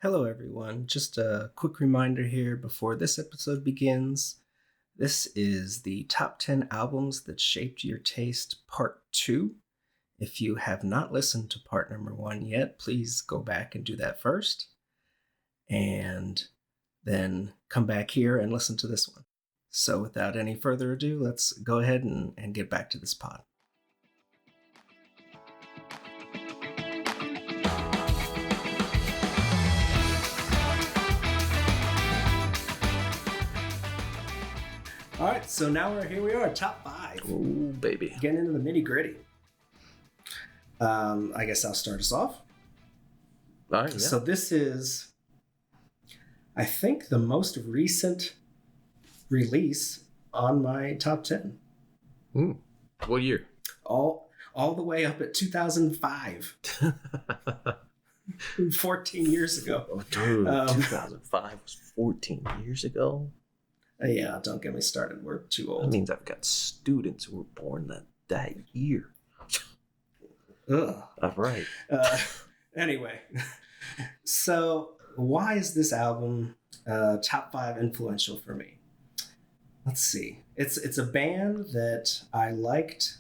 Hello, everyone. Just a quick reminder here before this episode begins. This is the top 10 albums that shaped your taste, part 2. If you have not listened to part number 1 yet, please go back and do that first. And then come back here and listen to this one. So without any further ado, let's go ahead and get back to this pod. All right, so now here we are, top 5. Ooh, baby. Getting into the nitty gritty. I guess I'll start us off. All right, yeah. So this is, I think, the most recent release on my top 10. What year? All the way up at 2005. 14 years ago. Oh, dude, 2005 was 14 years ago. Yeah, don't get me started. We're too old. That means I've got students who were born that year. Ugh. All right. Anyway, so why is this album top 5 influential for me? Let's see. It's a band that I liked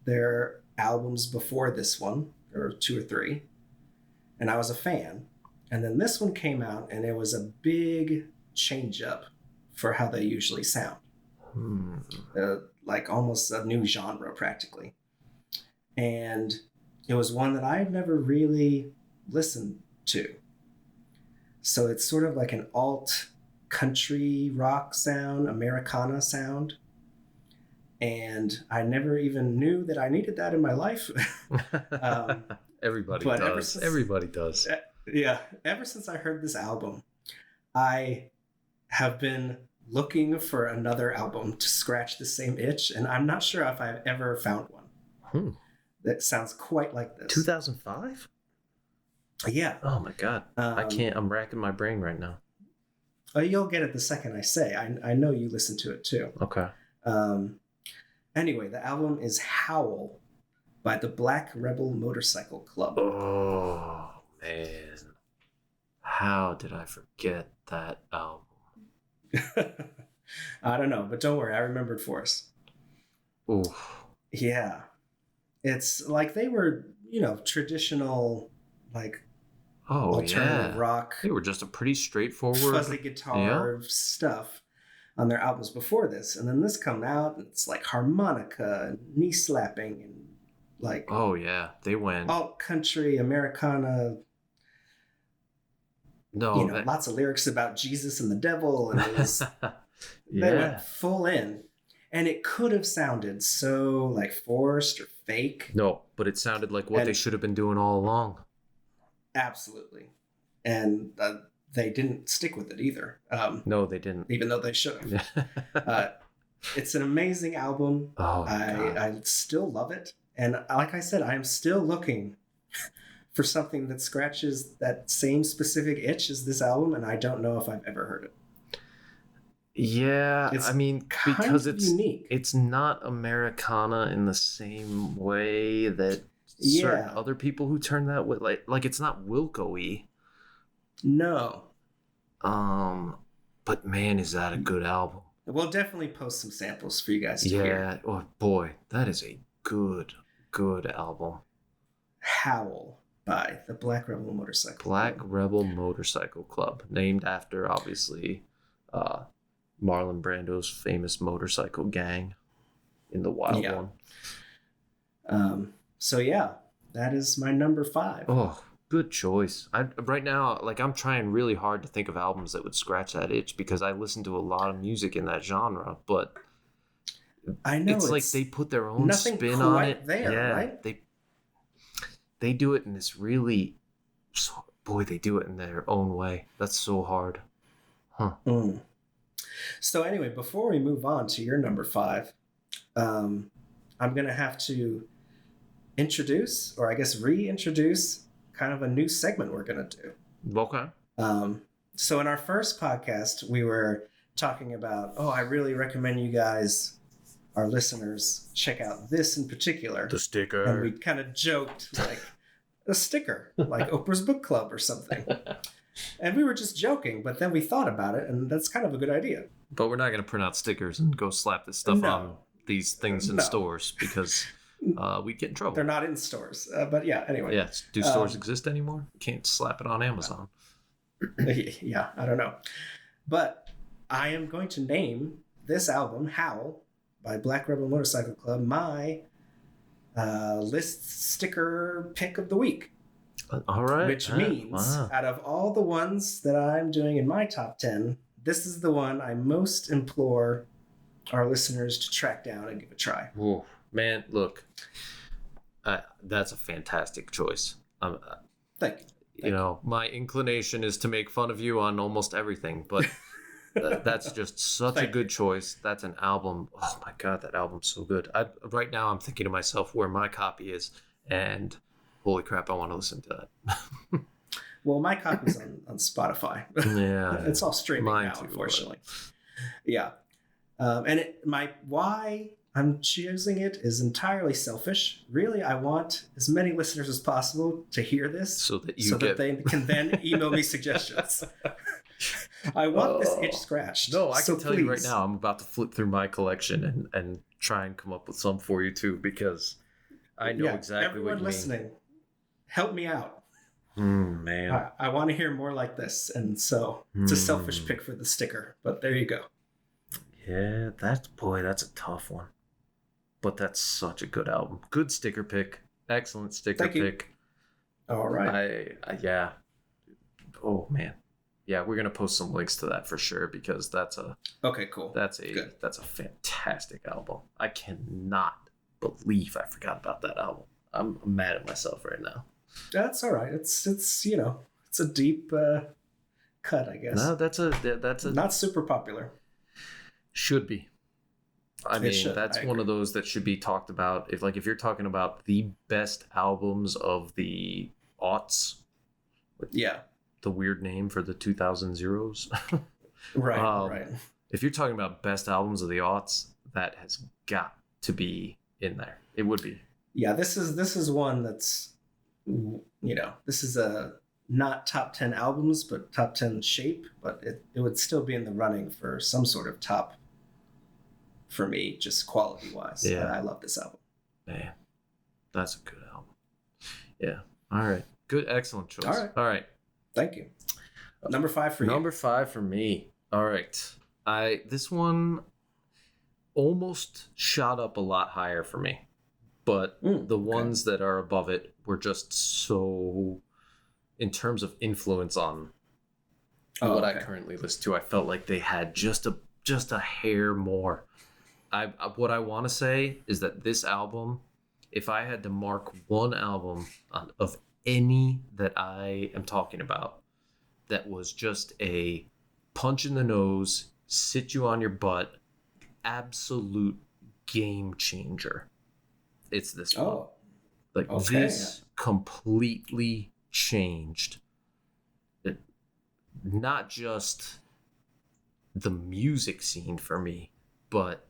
their albums before this one, or 2 or 3, and I was a fan. And then this one came out, and it was a big change up for how they usually sound. Like almost a new genre, practically. And it was one that I had never really listened to. So it's sort of like an alt country rock sound, Americana sound. And I never even knew that I needed that in my life. Everybody does. Everybody does. Yeah. Ever since I heard this album, I have been looking for another album to scratch the same itch, and I'm not sure if I've ever found one that sounds quite like this. 2005? Yeah. Oh my god. I can't. I'm racking my brain right now. Oh, you'll get it the second I say. I know you listen to it too. Okay. Anyway, the album is Howl by the Black Rebel Motorcycle Club. Oh man, how did I forget that album? I don't know, but don't worry, I remembered for us. Ooh. Yeah. It's like they were, traditional, like, alternative rock. They were just a pretty straightforward fuzzy guitar stuff on their albums before this. And then this come out, and it's like harmonica and knee slapping and like... Oh, yeah. They went... alt country, Americana... lots of lyrics about Jesus and the devil, and it was, they went full in, and it could have sounded so like forced or fake. No, but it sounded like what they should have been doing all along. Absolutely, and they didn't stick with it either. No, they didn't, even though they should have. It's an amazing album. I still love it, and like I said, I am still looking for something that scratches that same specific itch as this album, and I don't know if I've ever heard it. Yeah, it's because it's unique. It's not Americana in the same way that certain other people who turn that way, like it's not Wilco-y. No. But man, is that a good album. We'll definitely post some samples for you guys to hear. Yeah, oh boy, that is a good album. Howl by the Black Rebel Motorcycle Club. Rebel Motorcycle Club, named after, obviously, Marlon Brando's famous motorcycle gang in The Wild One. So yeah, that is my number 5. Oh, good choice. Right now, like, I'm trying really hard to think of albums that would scratch that itch, because I listen to a lot of music in that genre, but I know it's like they put their own spin on it. Right? They do it in this really, they do it in their own way. That's so hard. Huh. So anyway, before we move on to your number 5, I'm going to have to introduce, or I guess reintroduce, kind of a new segment we're going to do. Okay. So in our first podcast, we were talking about, I really recommend you guys, our listeners, check out this in particular. The sticker. And we kind of joked like a sticker, like Oprah's Book Club or something. And we were just joking, but then we thought about it, and that's kind of a good idea. But we're not going to print out stickers and go slap this stuff on these things in stores because we get in trouble. They're not in stores. But yeah, anyway. Yeah. Do stores exist anymore? You can't slap it on Amazon. Yeah, I don't know. But I am going to name this album, Howl, by Black Rebel Motorcycle Club, my list sticker pick of the week. All right. Which means, out of all the ones that I'm doing in my top 10, this is the one I most implore our listeners to track down and give a try. Whoa, man, look, that's a fantastic choice. Thank you. You know, my inclination is to make fun of you on almost everything, but that's just such a good choice. That's an album. Oh my God, that album's so good. Right now, I'm thinking to myself where my copy is, and holy crap, I want to listen to that. Well, my copy's on Spotify. Yeah, it's all streaming now, too, unfortunately. But... Yeah, and why I'm choosing it is entirely selfish. Really, I want as many listeners as possible to hear this, so that they can then email me suggestions. I want this itch scratched. No, I can tell you right now, I'm about to flip through my collection and try and come up with some for you too, because I know exactly what you mean. Everyone listening, help me out. Man, I want to hear more like this, and so it's a selfish pick for the sticker, but there you go. Yeah, that's a tough one, but that's such a good album. Good sticker pick, excellent sticker pick. All right. Yeah. Oh man, yeah, we're gonna post some links to that for sure because that's a cool. That's a fantastic album. I cannot believe I forgot about that album. I'm mad at myself right now. That's all right. It's it's a deep cut, I guess. No, that's a not super popular. Should be. I mean, that's one of those that should be talked about. If you're talking about the best albums of the aughts. Yeah. The weird name for the 2000s. Right. If you're talking about best albums of the aughts, that has got to be in there. It would be. Yeah, this is one that's, this is a not top 10 albums, but top 10 shape, but it would still be in the running for some sort of top for me, just quality wise. Yeah. I love this album. Man, that's a good album. Yeah. All right. Good. Excellent choice. All right. Thank you. Number 5 for you. Number 5 for me. All right. This one almost shot up a lot higher for me, but the ones that are above it were just so, in terms of influence on what I currently listen to, I felt like they had just a hair more. What I want to say is that this album, if I had to mark one album of any that I am talking about that was just a punch in the nose, sit you on your butt, absolute game changer, it's this one. This completely changed it, not just the music scene for me, but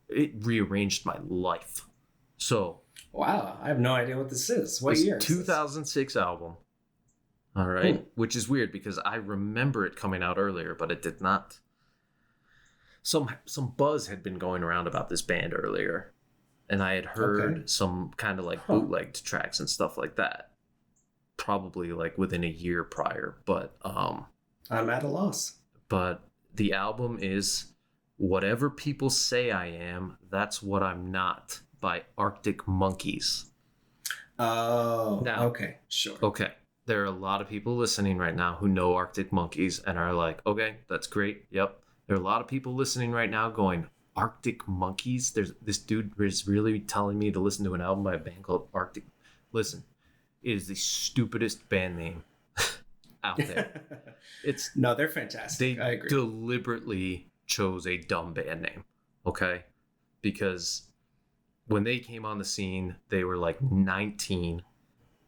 it rearranged my life. So wow, I have no idea what this is. What year? 2006 album. All right, which is weird because I remember it coming out earlier, but it did not. Some buzz had been going around about this band earlier, and I had heard some kind of bootlegged tracks and stuff like that, probably within a year prior. But I'm at a loss. But the album is Whatever People Say I Am, That's What I'm Not by Arctic Monkeys. Oh, now, okay, sure. Okay, there are a lot of people listening right now who know Arctic Monkeys and are like, okay, that's great. Yep. There are a lot of people listening right now going, Arctic Monkeys? This dude is really telling me to listen to an album by a band called Arctic. Listen, it is the stupidest band name out there. No, they're fantastic. I agree. Deliberately chose a dumb band name, okay? Because when they came on the scene, they were 19,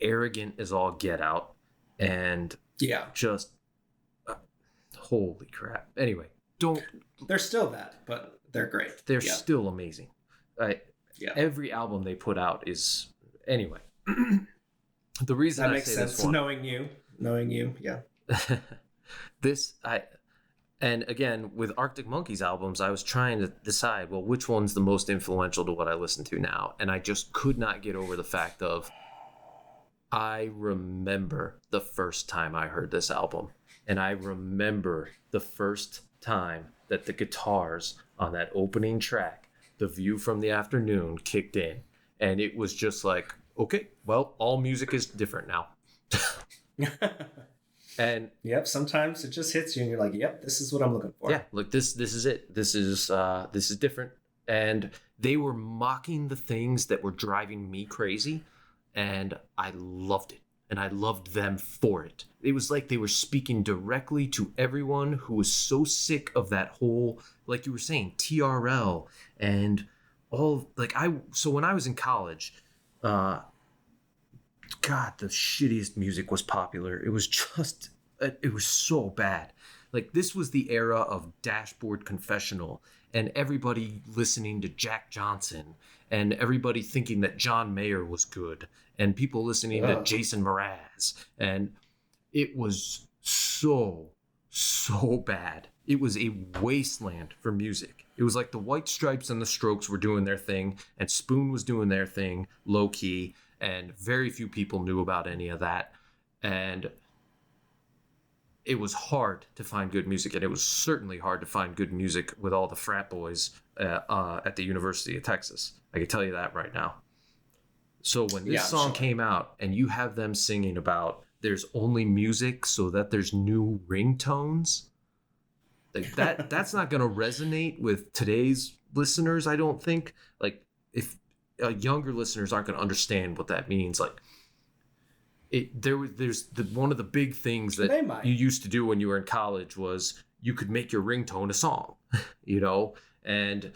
arrogant as all get out, and just holy crap. Anyway, they're still that, but they're great. They're still amazing. Every album they put out is anyway. The reason that makes sense. Knowing you, knowing you. Yeah. And again, with Arctic Monkeys albums, I was trying to decide, well, which one's the most influential to what I listen to now? And I just could not get over the fact of, I remember the first time I heard this album. And I remember the first time that the guitars on that opening track, The View from the Afternoon, kicked in. And it was just like, okay, well, all music is different now. And yep, sometimes it just hits you and you're like, yep, this is what I'm looking for. Yeah, look, this is it. This is different. And they were mocking the things that were driving me crazy, and I loved it. And I loved them for it. It was like they were speaking directly to everyone who was so sick of that whole, like you were saying, TRL and all, so when I was in college, God, the shittiest music was popular. It was so bad. Like, this was the era of Dashboard Confessional and everybody listening to Jack Johnson and everybody thinking that John Mayer was good and people listening to Jason Mraz. And it was so bad. It was a wasteland for music. It was like the White Stripes and the Strokes were doing their thing and Spoon was doing their thing low key. And very few people knew about any of that. And it was hard to find good music. And it was certainly hard to find good music with all the frat boys at the University of Texas. I can tell you that right now. So when this song came out and you have them singing about there's only music so that there's new ringtones, like that's not going to resonate with today's listeners, I don't think. Like, if younger listeners aren't going to understand what that means. Like, there's one of the big things that you used to do when you were in college was you could make your ringtone a song, you know, and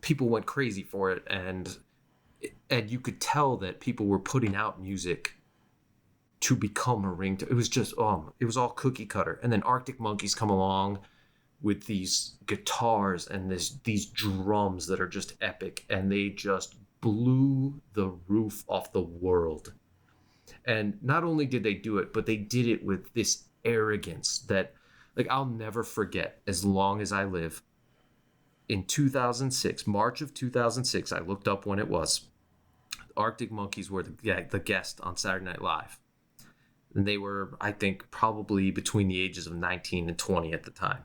people went crazy for it, and you could tell that people were putting out music to become a ringtone. It was just it was all cookie cutter. And then Arctic Monkeys come along with these guitars and these drums that are just epic, and they just blew the roof off the world. And not only did they do it, but they did it with this arrogance that, like, I'll never forget as long as I live. In 2006, March of 2006, I looked up when it was. Arctic Monkeys were the guest on Saturday Night Live. And they were, I think, probably between the ages of 19 and 20 at the time.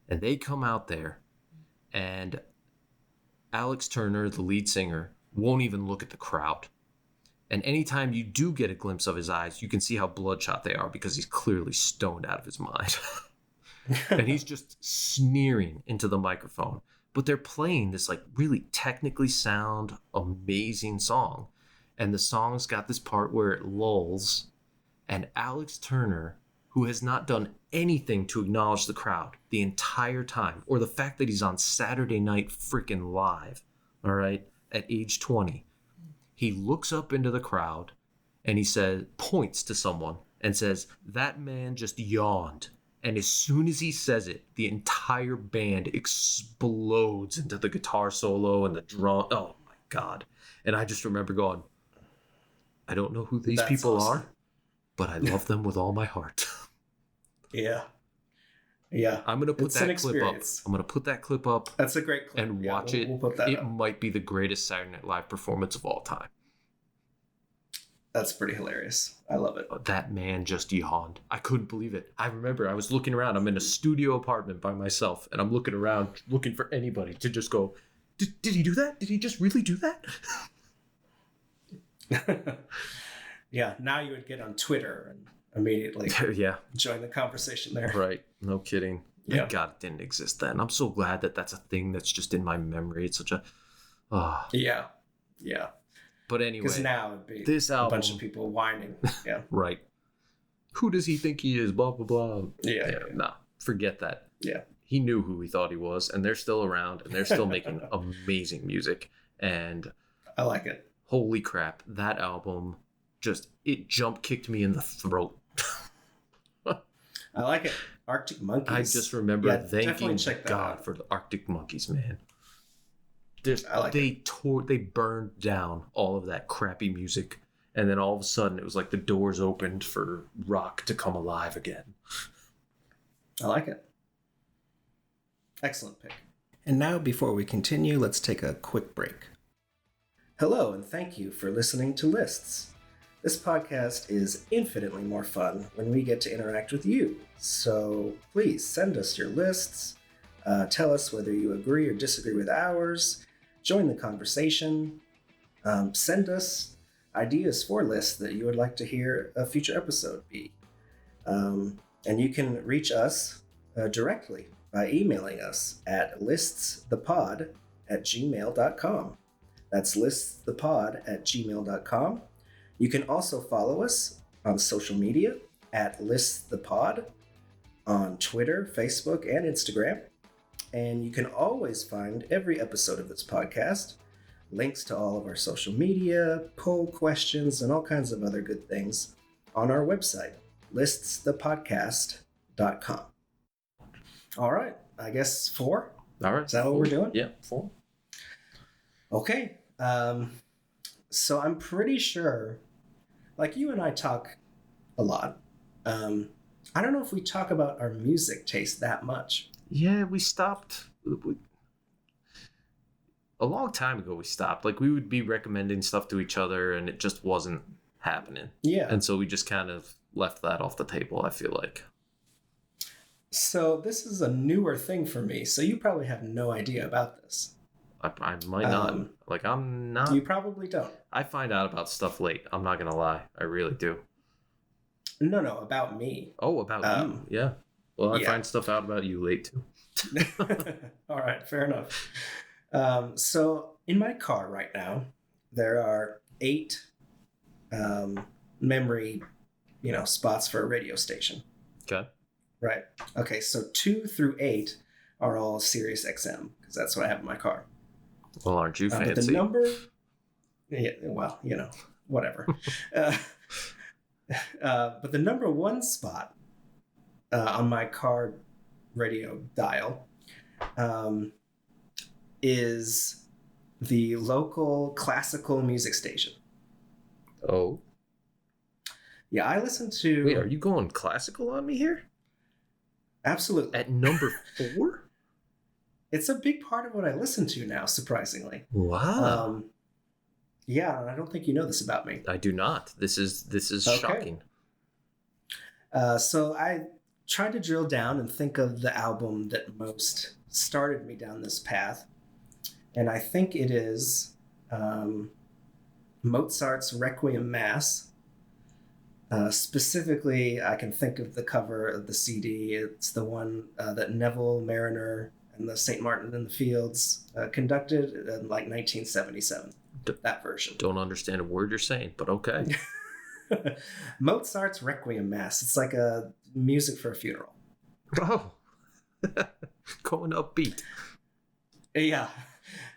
And they come out there, and Alex Turner, the lead singer, won't even look at the crowd. And anytime you do get a glimpse of his eyes, you can see how bloodshot they are because he's clearly stoned out of his mind. And he's just sneering into the microphone. But they're playing this like really technically sound, amazing song. And the song's got this part where it lulls. And Alex Turner, who has not done anything to acknowledge the crowd the entire time, or the fact that he's on Saturday Night freaking Live, all right, at age 20, he looks up into the crowd and he points to someone and says, "That man just yawned." And as soon as he says it, the entire band explodes into the guitar solo and the drum. Oh my God. And I just remember going, I don't know who these people are, but I love them with all my heart. Yeah. Yeah. I'm going to put that clip up. I'm going to put that clip up. That's a great clip. And watch it. We'll put that up. Might be the greatest Saturday Night Live performance of all time. That's pretty hilarious. I love it. That man just yawned. I couldn't believe it. I remember I was looking around. I'm in a studio apartment by myself, and I'm looking around looking for anybody to just go, did he do that? Did he just really do that? Yeah, now you would get on Twitter and immediately join the conversation there. Right. No kidding. Yeah. Thank God it didn't exist then. I'm so glad that that's a thing that's just in my memory. It's such a... Yeah. Yeah. But anyway, because now it'd be this album, a bunch of people whining. Yeah. Right. Who does he think he is? Blah, blah, blah. Yeah. Nah, forget that. Yeah. He knew who he thought he was, and they're still around, and they're still making amazing music. And I like it. Holy crap. That album it jump kicked me in the throat. I like it. Arctic Monkeys. I just remember thanking God for the Arctic Monkeys, man. They burned down all of that crappy music And then all of a sudden, it was like the doors opened for rock to come alive again. I like it. Excellent pick. And now, before we continue, let's take a quick break. Hello, and thank you for listening to Lists. This podcast is infinitely more fun when we get to interact with you. So please send us your lists. Tell us whether you agree or disagree with ours. Join the conversation. Send us ideas for lists that you would like to hear a future episode be. And you can reach us directly by emailing us at liststhepod@gmail.com. That's liststhepod@gmail.com. You can also follow us on social media at liststhepod on Twitter, Facebook, and Instagram. And you can always find every episode of this podcast, links to all of our social media, poll questions, and all kinds of other good things on our website, liststhepodcast.com. All right, I guess 4. All right. Is that what we're doing? Yeah, 4. Okay. So I'm pretty sure, like, you and I talk a lot. I don't know if we talk about our music taste that much. Yeah, we stopped. A long time ago, we stopped. Like, we would be recommending stuff to each other, and it just wasn't happening. Yeah. And so we just kind of left that off the table, I feel like. So this is a newer thing for me, so you probably have no idea about this. I might not. Like, I'm not. You probably don't. I find out about stuff late. I'm not going to lie. I really do. No, about me. Oh, about you. Yeah. Well, I find stuff out about you late, too. All right, fair enough. So in my car right now, there are 8 memory, spots for a radio station. Okay. Right. Okay, so 2 through 8 are all Sirius XM, because that's what I have in my car. Well, aren't you fancy? But the number... Yeah, well, whatever. But the number 1 spot on my car radio dial is the local classical music station. Oh. Yeah, I listen to... Wait, are you going classical on me here? Absolutely. At number 4? It's a big part of what I listen to now, surprisingly. Wow. Yeah, I don't think you know this about me. I do not. This is okay. Shocking. So I tried to drill down and think of the album that most started me down this path. And I think it is Mozart's Requiem Mass. Specifically, I can think of the cover of the CD. It's the one that Neville Mariner and the St. Martin in the Fields conducted in like 1977. That version. Don't understand a word you're saying, but okay. Mozart's Requiem Mass. It's like a music for a funeral. Oh. Going upbeat. Yeah.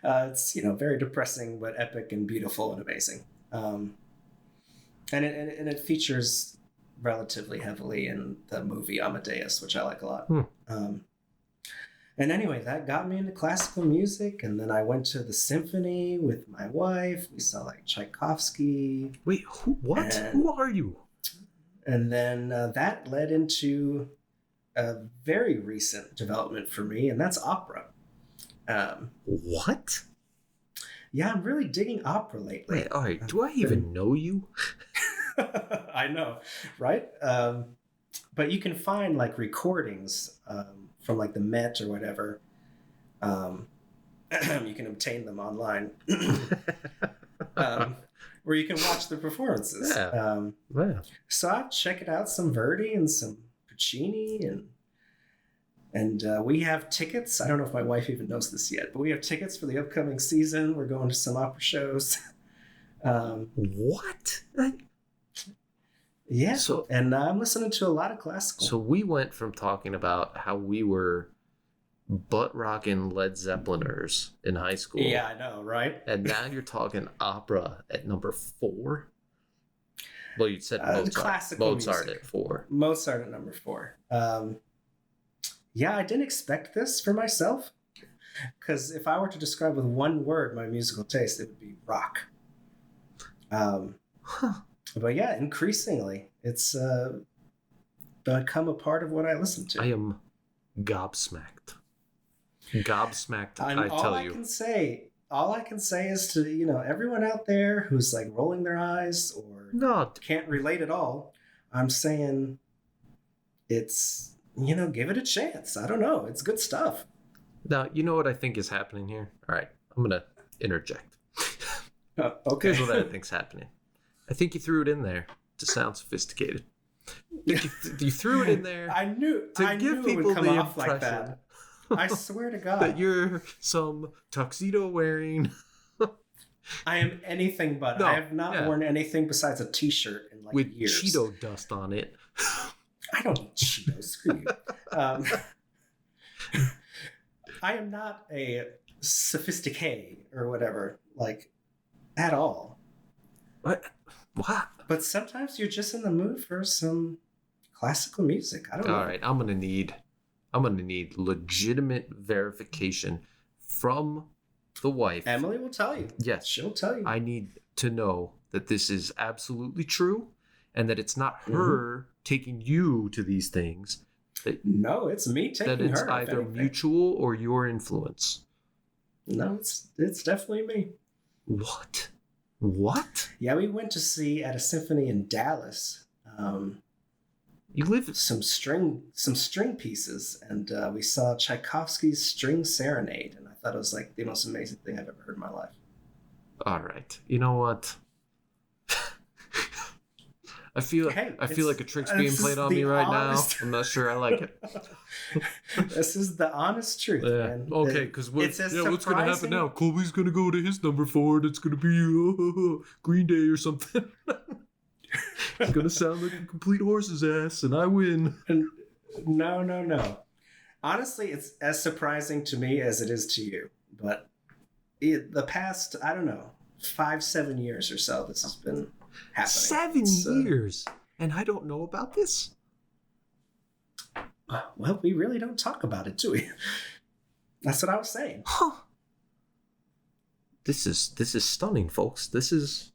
It's, very depressing, but epic and beautiful and amazing. And it features relatively heavily in the movie Amadeus, which I like a lot. And anyway, that got me into classical music, and then I went to the symphony with my wife. We saw like Tchaikovsky. Wait, what? Who are you? And then that led into a very recent development for me, and that's opera. What? Yeah, I'm really digging opera lately. Wait, all right. Do I even know you? I know, right? But you can find like recordings from like the Met or whatever. You can obtain them online, where you can watch the performances. Yeah. So I've checked out some Verdi and some Puccini, and we have tickets. I don't know if my wife even knows this yet, but we have tickets for the upcoming season. We're going to some opera shows. What? Yeah. So, and I'm listening to a lot of classical. So we went from talking about how we were butt rocking Led Zeppeliners in high school. Yeah, I know, right? And now you're talking opera at number 4. Well, you said Mozart at 4. Mozart at number 4. Yeah, I didn't expect this for myself, because if I were to describe with one word my musical taste, it would be rock. Huh. But yeah, increasingly, it's become a part of what I listen to. I am gobsmacked. Gobsmacked, And I tell you. all I can say is to, everyone out there who's like rolling their eyes or No, can't relate at all, I'm saying it's, give it a chance. I don't know. It's good stuff. now, you know what I think is happening here? All right, I'm going to interject. Okay. Here's what I think's happening. I think you threw it in there to sound sophisticated. You threw it in there to give people it would come the off impression like that. I swear to God. that you're some tuxedo wearing. I am anything but. I have not worn anything besides a t-shirt in like with years. Cheeto dust on it. I don't need Cheetos. Screw you. I am not a sophisticated or whatever, like, at all. What? But sometimes you're just in the mood for some classical music. I don't know. All right, I'm gonna need legitimate verification from the wife. Emily will tell you. Yes, she'll tell you. I need to know that this is absolutely true, and that it's not her taking you to these things. No, it's me taking her. That it's either mutual or your influence. No, it's definitely me. What? Yeah, we went to see at a symphony in Dallas. You live some string pieces, and we saw Tchaikovsky's String Serenade, and I thought it was like the most amazing thing I've ever heard in my life. All right, you know what? I feel like a trick's being played on me right now. I'm not sure I like it. This is the honest truth, man. Okay, because what's going to happen now? Colby's going to go to his number 4, and it's going to be Green Day or something. It's going to sound like a complete horse's ass, and I win. No. Honestly, it's as surprising to me as it is to you. But the past, I don't know, 5-7 years or so, this has been happening. 7 years, and I don't know about this? Well, we really don't talk about it, do we? That's what I was saying. Huh. This is stunning, folks. This is...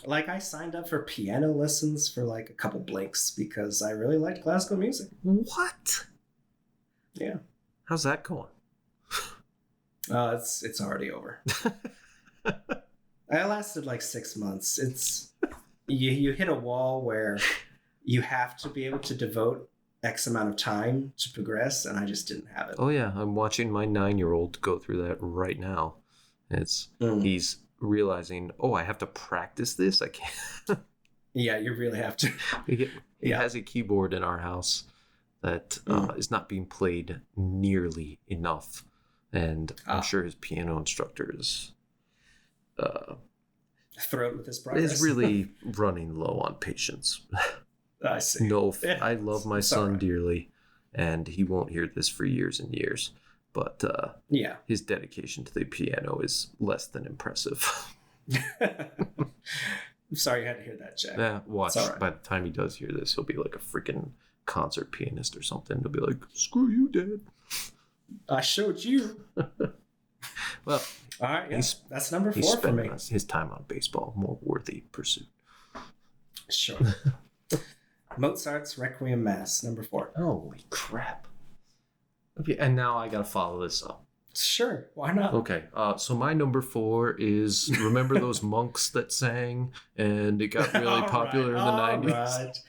Like, I signed up for piano lessons for like a couple blinks because I really liked classical music. What? Yeah. How's that going? It's already over. I lasted like 6 months. It's you hit a wall where you have to be able to devote X amount of time to progress, and I just didn't have it. Oh yeah, I'm watching my 9-year-old go through that right now. He's realizing, I have to practice this. I can't. Yeah, you really have to. He has a keyboard in our house that is not being played nearly enough, and I'm sure his piano instructor is thrilled with his progress. Is really running low on patience. I see. I love my son dearly, and he won't hear this for years and years. But his dedication to the piano is less than impressive. I'm sorry you had to hear that, Jack. Yeah, watch. Right. By the time he does hear this, he'll be like a freaking concert pianist or something. He'll be like, "Screw you, Dad. I showed you." Well, all right, yeah. That's number 4 for me. His time on baseball, more worthy pursuit. Sure. Mozart's Requiem Mass, number 4. Holy crap. Okay, and now I gotta follow this up. Sure, why not? Okay, so my number 4 is, remember those monks that sang and it got really popular in the 90s?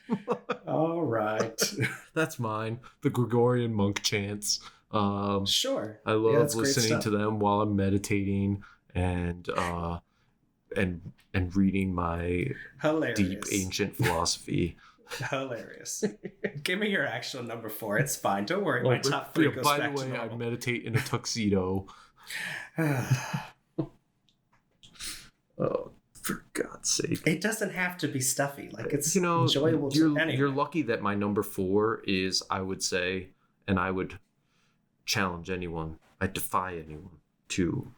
All right. That's mine. The Gregorian monk chants. Sure. I love listening to them while I'm meditating and reading my deep ancient philosophy. Hilarious. Give me your actual number 4. It's fine. Don't worry. My top 3 goes back to normal. By the way, I meditate in a tuxedo. Oh, for God's sake. It doesn't have to be stuffy. Like, it's enjoyable anyway. You're lucky that my number 4 is, I would say, and I would challenge anyone, I defy anyone to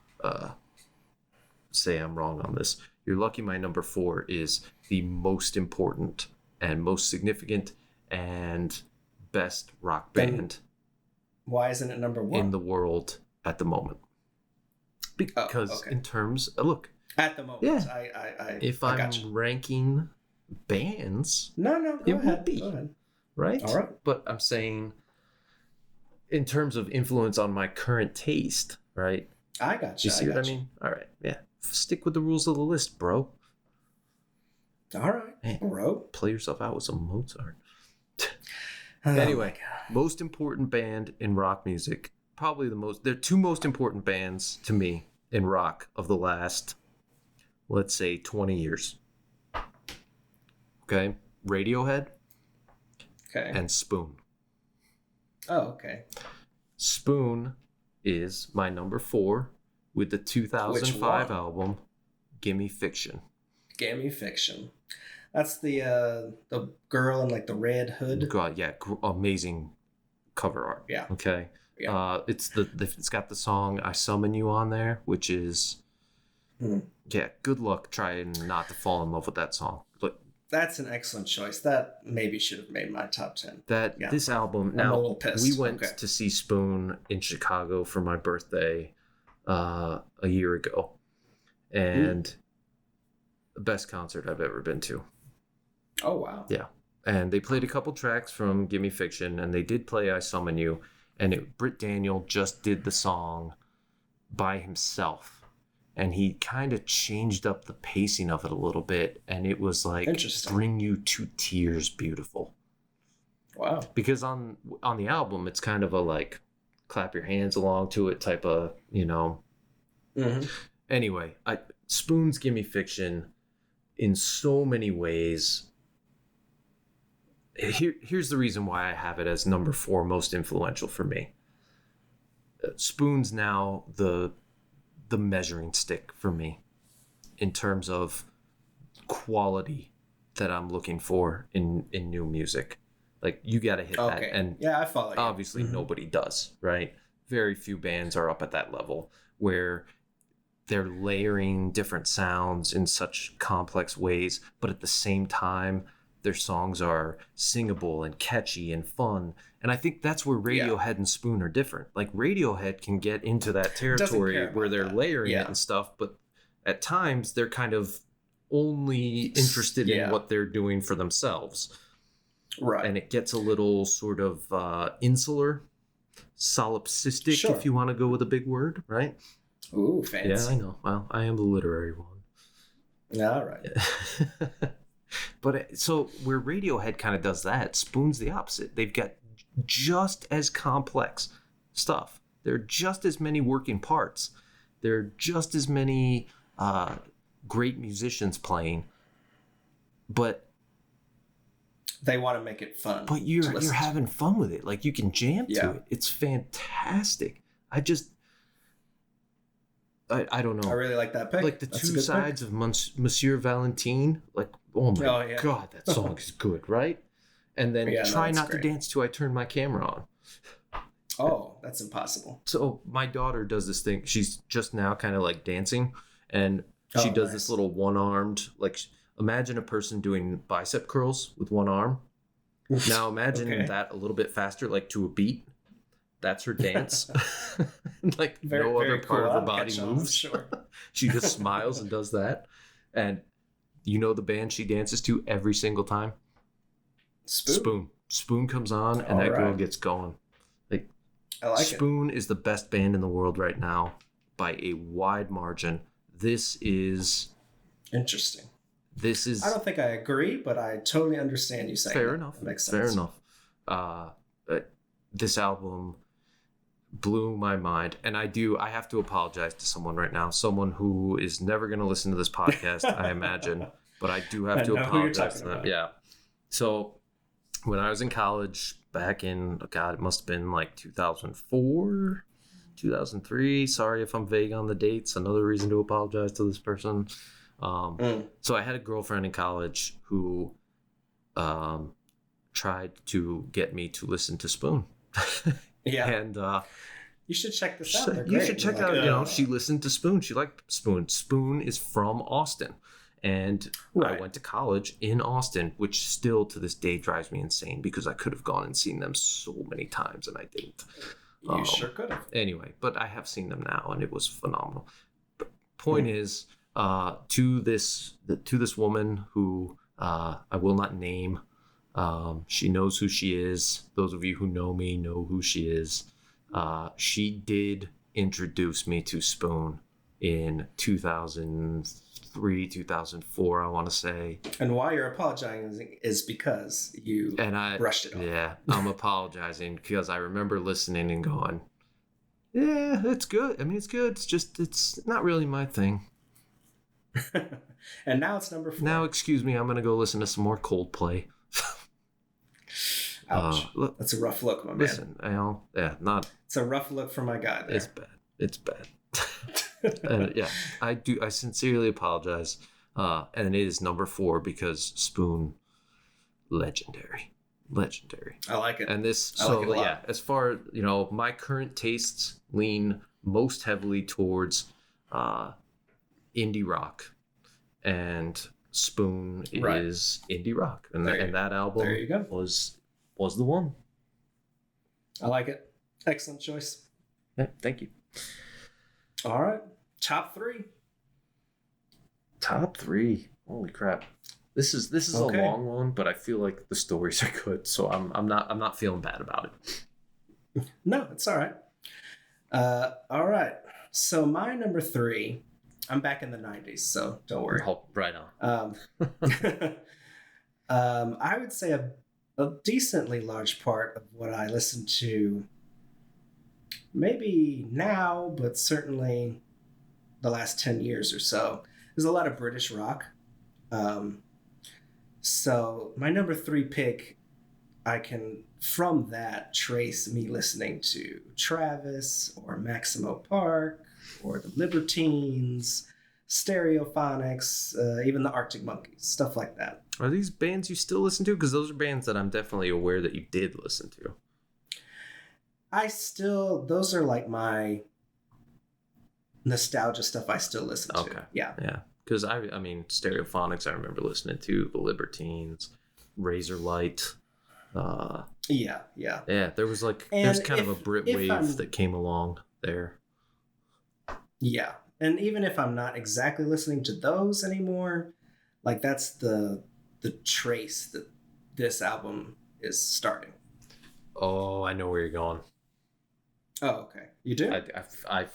say I'm wrong on this. You're lucky my number 4 is the most important and most significant and best rock band. Why isn't it number 1? In the world at the moment? Because in terms, look, At the moment, Yeah. If I I'm got you. ranking bands, No, it go would ahead. be. Go ahead. Right? All right. But I'm saying in terms of influence on my current taste, right? I got You you. see what I mean? All right. Yeah. Stick with the rules of the list, bro. All right, Man, bro. play yourself out with some Mozart. Oh, Anyway, most important band in rock music. Probably they're two most important bands to me in rock of the last, let's say, 20 years. Okay? Radiohead okay. and Spoon. Oh, okay. Spoon is my number 4 with the 2005 album Gimme Fiction. Gimme Fiction. That's the girl in like the red hood. God, yeah, amazing cover art. Yeah. Okay. Yeah. It's got the song "I Summon You" on there, which is yeah. Good luck trying not to fall in love with that song. But that's an excellent choice. That maybe should have made my top 10. This album. I'm a Now little pissed. We went to see Spoon in Chicago for my birthday a year ago, and the best concert I've ever been to. Oh wow. Yeah. And they played a couple tracks from Gimme Fiction, and they did play "I Summon You," and Britt Daniel just did the song by himself, and he kind of changed up the pacing of it a little bit, and it was like bring you to tears beautiful. Wow. Because on the album, it's kind of a like clap your hands along to it type of, you know. Mm-hmm. Anyway, Spoon's Gimme Fiction in so many ways. Here's the reason why I have it as number 4 most influential for me. Spoon's now the measuring stick for me in terms of quality that I'm looking for in new music. Like, you got to hit that. And yeah, I follow you. Obviously, nobody does, right? Very few bands are up at that level where they're layering different sounds in such complex ways, but at the same time, their songs are singable and catchy and fun. And I think that's where Radiohead and Spoon are different. Like, Radiohead can get into that territory where they're layering it and stuff, but at times they're kind of only interested in what they're doing for themselves. Right. And it gets a little sort of insular, solipsistic, if you want to go with a big word, right? Ooh, fancy. Yeah, I know. Well, I am the literary one. All right. But so where Radiohead kind of does that, Spoon's the opposite. They've got just as complex stuff. There are just as many working parts. There are just as many great musicians playing. But they want to make it fun. But you're having fun with it. Like, you can jam to it. It's fantastic. I don't know. I really like that pick. Like the two sides of Monsieur Valentine. Like, oh my God, that song is good, right? And then Try Not to Dance Till I Turn My Camera On. Oh, that's impossible. So my daughter does this thing. She's just now kind of like dancing, and she does this little one-armed, like, imagine a person doing bicep curls with one arm. Now imagine that a little bit faster, like to a beat. That's her dance. Like, no other part of her body moves. Sure. She just smiles and does that. And you know the band she dances to every single time? Spoon. Spoon comes on, and that girl gets going. Like, I like Spoon is the best band in the world right now by a wide margin. This is interesting. I don't think I agree, but I totally understand you saying fair enough. That makes sense. Fair enough. This album blew my mind, and I have to apologize to someone right now, someone who is never going to listen to this podcast, I imagine, but I do have to apologize to them. About. Yeah. So when I was in college back in, it must have been like 2004, 2003. Sorry if I'm vague on the dates. Another reason to apologize to this person. So I had a girlfriend in college who tried to get me to listen to Spoon. Yeah. And you should check this out. You should check out, she listened to Spoon. She liked Spoon. Spoon is from Austin. And I went to college in Austin, which still to this day drives me insane because I could have gone and seen them so many times and I didn't. You sure could have. Anyway, but I have seen them now and it was phenomenal. But point is, to this woman who I will not name. She knows who she is. Those of you who know me know who she is. She did introduce me to Spoon in 2003, 2004, I want to say. And why you're apologizing is because you brushed it off. Yeah, I'm apologizing because I remember listening and going, yeah, it's good. I mean, it's good. It's not really my thing. And now it's number 4. Now, excuse me, I'm going to go listen to some more Coldplay. Ouch. That's a rough look, my man. Listen, It's a rough look for my guy there. It's bad. Yeah, I sincerely apologize. And it is number 4 because Spoon, legendary. I like it. And this, I like it a lot. Yeah, as far, my current tastes lean most heavily towards indie rock, and Spoon is indie rock, and that album there you go. was the one. I like it. Excellent choice. Yeah, thank you. All right, top 3. Top 3. Holy crap! This is Okay. a long one, but I feel like the stories are good, so I'm not feeling bad about it. No, it's all right. All right. So my number 3. I'm back in the 90s, so don't worry. Oh, right on. I would say a decently large part of what I listen to, maybe now, but certainly the last 10 years or so, is a lot of British rock. So my number 3 pick, I can, from that, trace me listening to Travis or Maximo Park or the Libertines, Stereophonics, even the Arctic Monkeys, stuff like that. Are these bands you still listen to? Because those are bands that I'm definitely aware that you did listen to. Those are like my nostalgia stuff I still listen to. Okay. Yeah. Yeah. Because I mean, Stereophonics, I remember listening to the Libertines, Razorlight. Yeah. Yeah, there was kind of a Brit wave that came along there. Yeah. And even if I'm not exactly listening to those anymore, like that's the trace that this album is starting. Oh, I know where you're going. Oh, okay. You do? I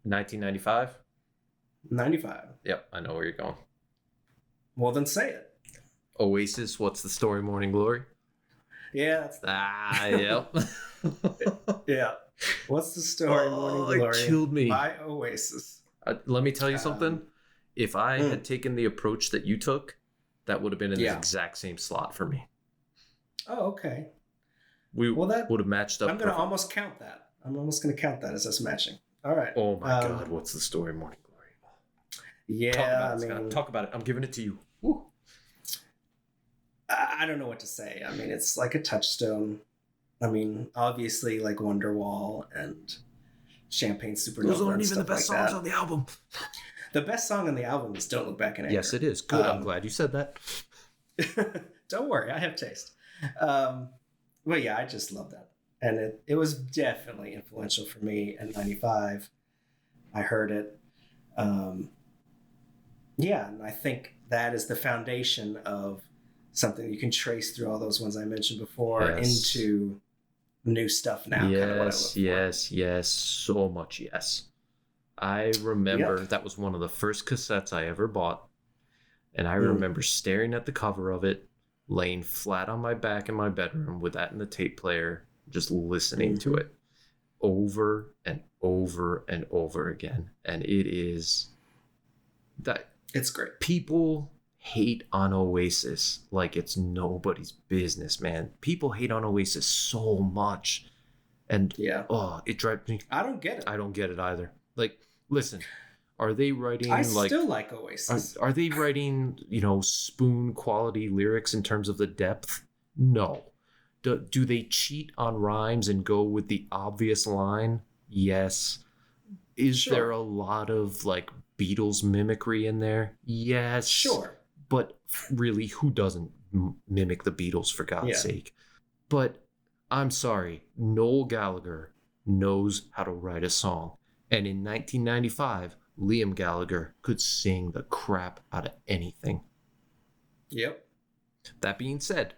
1995? 95. Yep, I know where you're going. Well, then say it. Oasis, What's the Story, Morning Glory? Yeah, that's yep. Yeah. What's the Story, Morning Glory? It killed me. By Oasis. Let me tell you something. If I had taken the approach that you took, that would have been in the exact same slot for me. Oh, okay. We would have matched up. I'm going to almost count that. I'm almost going to count that as us matching. All right. Oh my God. What's the Story, Morning Glory? Yeah. Talk about it. I'm giving it to you. Woo. I don't know what to say. I mean, it's like a touchstone. I mean, obviously, like Wonderwall and Champagne Supernova. Those aren't even the best songs on the album. The best song on the album is Don't Look Back in Anger. Yes, it is. Good. I'm glad you said that. Don't worry. I have taste. But yeah, I just love that. And it was definitely influential for me in 95. I heard it. Yeah, and I think that is the foundation of something you can trace through all those ones I mentioned before into new stuff now. Yes. So much yes. I remember that was one of the first cassettes I ever bought. And I remember staring at the cover of it, laying flat on my back in my bedroom with that in the tape player, just listening to it over and over and over again. And it is that it's great. People hate on Oasis like it's nobody's business, man. People hate on Oasis so much. And it drives me. I don't get it. I don't get it either. Like, listen, are they writing still like Oasis. Are they writing, Spoon quality lyrics in terms of the depth? No. Do they cheat on rhymes and go with the obvious line? Yes. Is there a lot of like Beatles mimicry in there? Yes. Sure. But really, who doesn't mimic the Beatles, for God's sake? But I'm sorry, Noel Gallagher knows how to write a song. And in 1995, Liam Gallagher could sing the crap out of anything. Yep. That being said,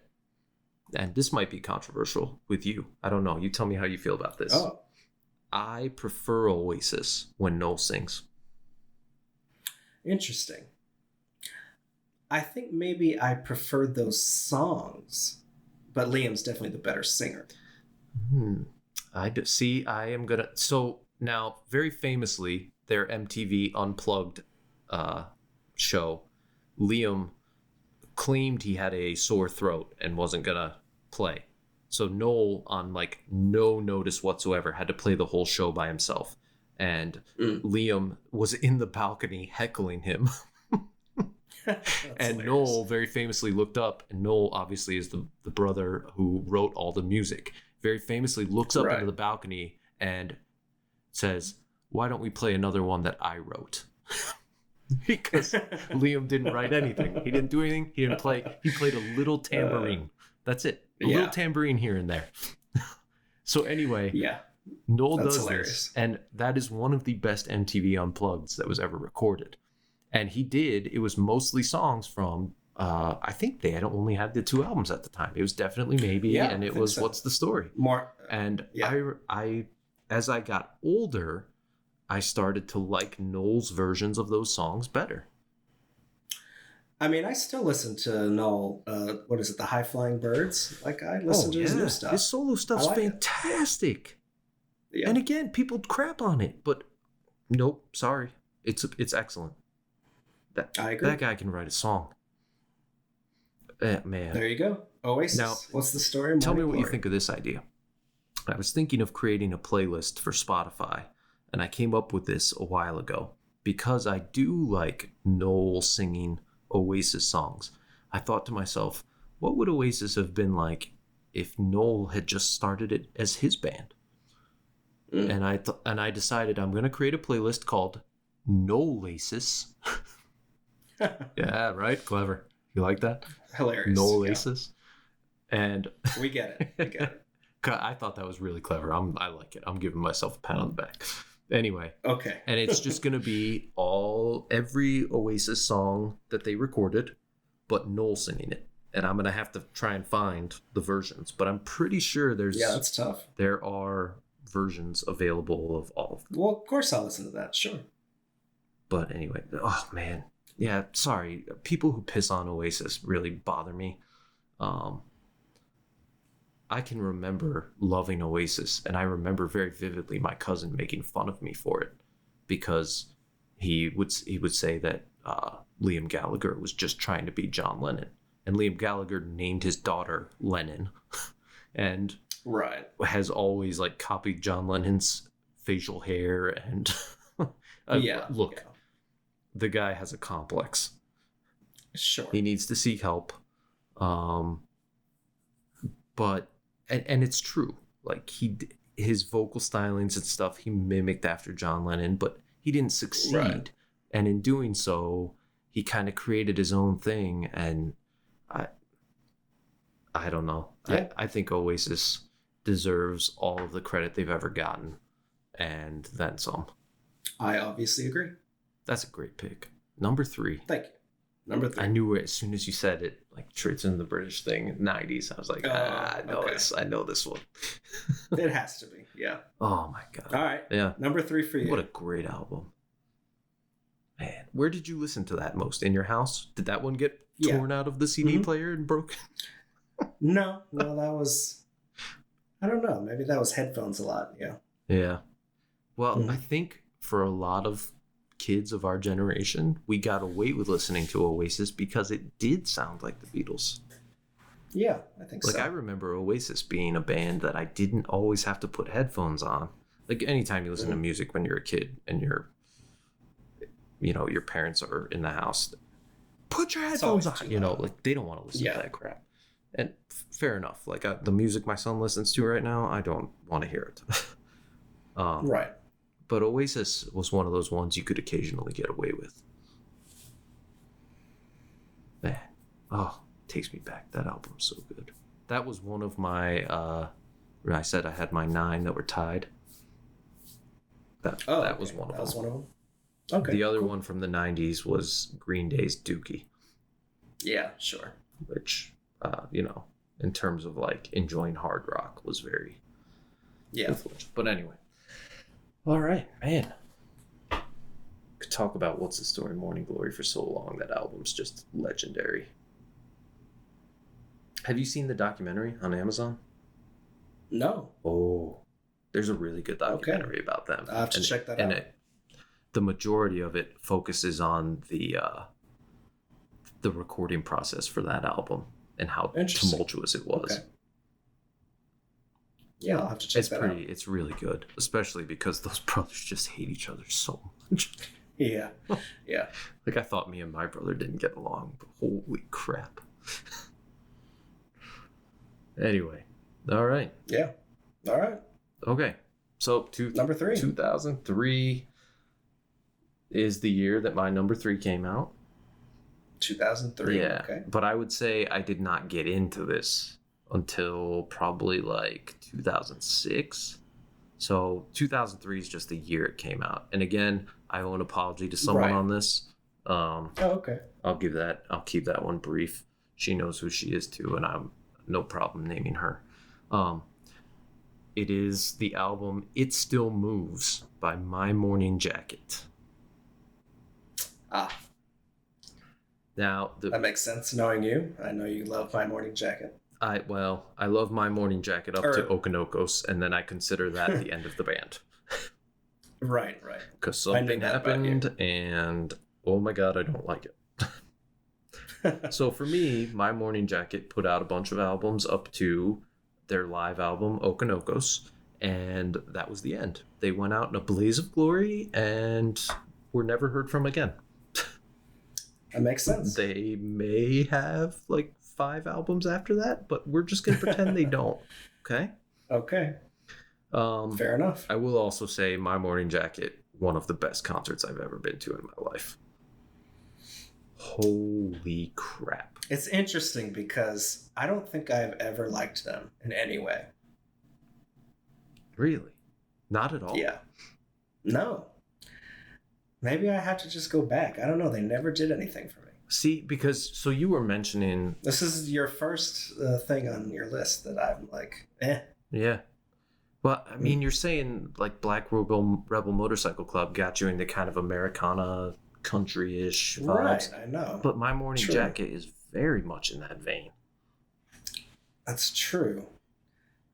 and this might be controversial with you. I don't know. You tell me how you feel about this. Oh. I prefer Oasis when Noel sings. Interesting. I think maybe I prefer those songs, but Liam's definitely the better singer. I am gonna. So now, very famously, their MTV Unplugged show, Liam claimed he had a sore throat and wasn't gonna play. So Noel, on like no notice whatsoever, had to play the whole show by himself. And Liam was in the balcony heckling him. And hilarious. Noel very famously looked up, and Noel obviously is the brother who wrote all the music. Very famously looks up into the balcony and says, "Why don't we play another one that I wrote?" Because Liam didn't write anything. He didn't do anything. He didn't play. He played a little tambourine. That's it. A little tambourine here and there. So anyway, Noel does hilarious. This, and that is one of the best MTV Unplugged that was ever recorded. And it was mostly songs from, I think they had only had the 2 albums at the time. It was definitely Maybe, and it was What's the Story? More. And I, as I got older, I started to like Noel's versions of those songs better. I mean, I still listen to Noel, what is it, the High Flying Birds? Like, I listen to his new stuff. His solo stuff's fantastic. Yeah. And again, people crap on it, but nope, sorry. It's excellent. I agree. That guy can write a song. Man. There you go. Oasis. Now, what's the story? Tell me what you think of this idea. I was thinking of creating a playlist for Spotify, and I came up with this a while ago because I do like Noel singing Oasis songs. I thought to myself, what would Oasis have been like if Noel had just started it as his band? And I decided I'm going to create a playlist called Noelasis. Yeah, right? Clever. You like that? Hilarious. Noelasis. Yeah. And we get it. I thought that was really clever. I like it. I'm giving myself a pat on the back. Anyway. Okay. And it's just going to be every Oasis song that they recorded, but Noel singing it. And I'm going to have to try and find the versions, but I'm pretty sure that's tough. There are versions available of all of them. Well, of course I'll listen to that. Sure. But anyway, oh man. Yeah, sorry. People who piss on Oasis really bother me. I can remember loving Oasis, and I remember very vividly my cousin making fun of me for it because he would say that Liam Gallagher was just trying to be John Lennon, and Liam Gallagher named his daughter Lennon, and has always like copied John Lennon's facial hair and look. The guy has a complex. Sure. He needs to seek help. But it's true. Like his vocal stylings and stuff, he mimicked after John Lennon, but he didn't succeed. Right. And in doing so, he kind of created his own thing. And I don't know. Yeah. I think Oasis deserves all of the credit they've ever gotten, and then some. I obviously agree. That's a great pick. Number 3. Thank you. Number 3. I knew it as soon as you said it, like it's in the British thing, 90s. I was like, I know this. I know this one. It has to be. Yeah. Oh my God. All right. Yeah. Number 3 for you. What a great album. Man, where did you listen to that most? In your house? Did that one get torn out of the CD player and broken? No, that was, I don't know. Maybe that was headphones a lot. Yeah. Yeah. Well, I think for a lot of kids of our generation, we got away with listening to Oasis because it did sound like the Beatles. Yeah, I think so. Like, I remember Oasis being a band that I didn't always have to put headphones on. Like, anytime you listen to music when you're a kid and your parents are in the house, put your headphones on. Like, they don't want to listen to that crap. And fair enough. Like, the music my son listens to right now, I don't want to hear it. Right. But Oasis was one of those ones you could occasionally get away with. Man. Oh, takes me back. That album's so good. That was one of my, I said I had my 9 that were tied. That was one of them. That was one of them? Okay. The other one from the 90s was Green Day's Dookie. Yeah, sure. Which, in terms of like enjoying hard rock was very influential. But anyway. All right, man. Could talk about What's the Story, Morning Glory for so long. That album's just legendary. Have you seen the documentary on Amazon? No. Oh, there's a really good documentary about them. I'll have to check that out. The majority of it focuses on the recording process for that album and how tumultuous it was. Okay. Yeah, I'll have to check that out. It's really good, especially because those brothers just hate each other so much. Yeah. Like, I thought me and my brother didn't get along, but holy crap. Anyway, all right. Yeah. All right. Okay. So number 3. 2003 is the year that my number 3 came out. 2003. Yeah. Okay. But I would say I did not get into this until probably like 2006. So 2003 is just the year it came out. And again, I owe an apology to someone on this. Okay. I'll keep that one brief. She knows who she is too, and I'm no problem naming her. It is the album It Still Moves by My Morning Jacket. Now that makes sense knowing you. I know you love My Morning Jacket. I love My Morning Jacket up to Okanokos, and then I consider that the end of the band. Right. Because something happened, and oh my god, I don't like it. So for me, My Morning Jacket put out a bunch of albums up to their live album, Okanokos, and that was the end. They went out in a blaze of glory and were never heard from again. That makes sense. They may have like 5 albums after that, but we're just going to pretend they don't. Okay? Okay. Fair enough. I will also say My Morning Jacket, one of the best concerts I've ever been to in my life. Holy crap. It's interesting because I don't think I've ever liked them in any way. Really? Not at all? Yeah. No. Maybe I have to just go back. I don't know. They never did anything for me. See, so you were mentioning... This is your first thing on your list that I'm like, eh. Yeah. Well, I mean, you're saying like Black Rebel Motorcycle Club got you into kind of Americana, country-ish vibes. Right, I know. But My Morning Jacket is very much in that vein. That's true.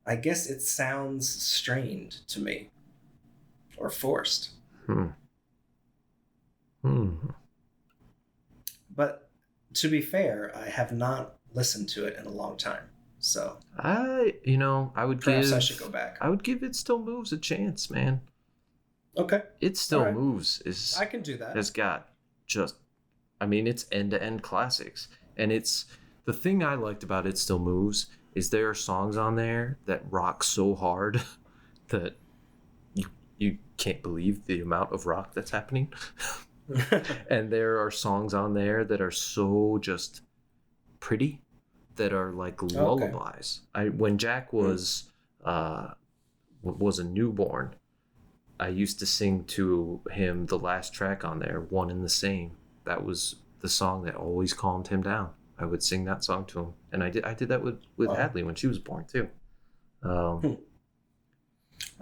I guess it sounds strained to me. Or forced. But to be fair, I have not listened to it in a long time. So I would perhaps I should go back. I would give It Still Moves a chance, man. Okay. It Still Moves is... I can do that. Has got just... I mean, it's end-to-end classics. And it's... The thing I liked about It Still Moves is there are songs on there that rock so hard that you can't believe the amount of rock that's happening. And there are songs on there that are so just pretty, that are like lullabies. When Jack was a newborn, I used to sing to him the last track on there, One and the Same. That was the song that always calmed him down. I would sing that song to him, and I did that with Hadley when she was born too.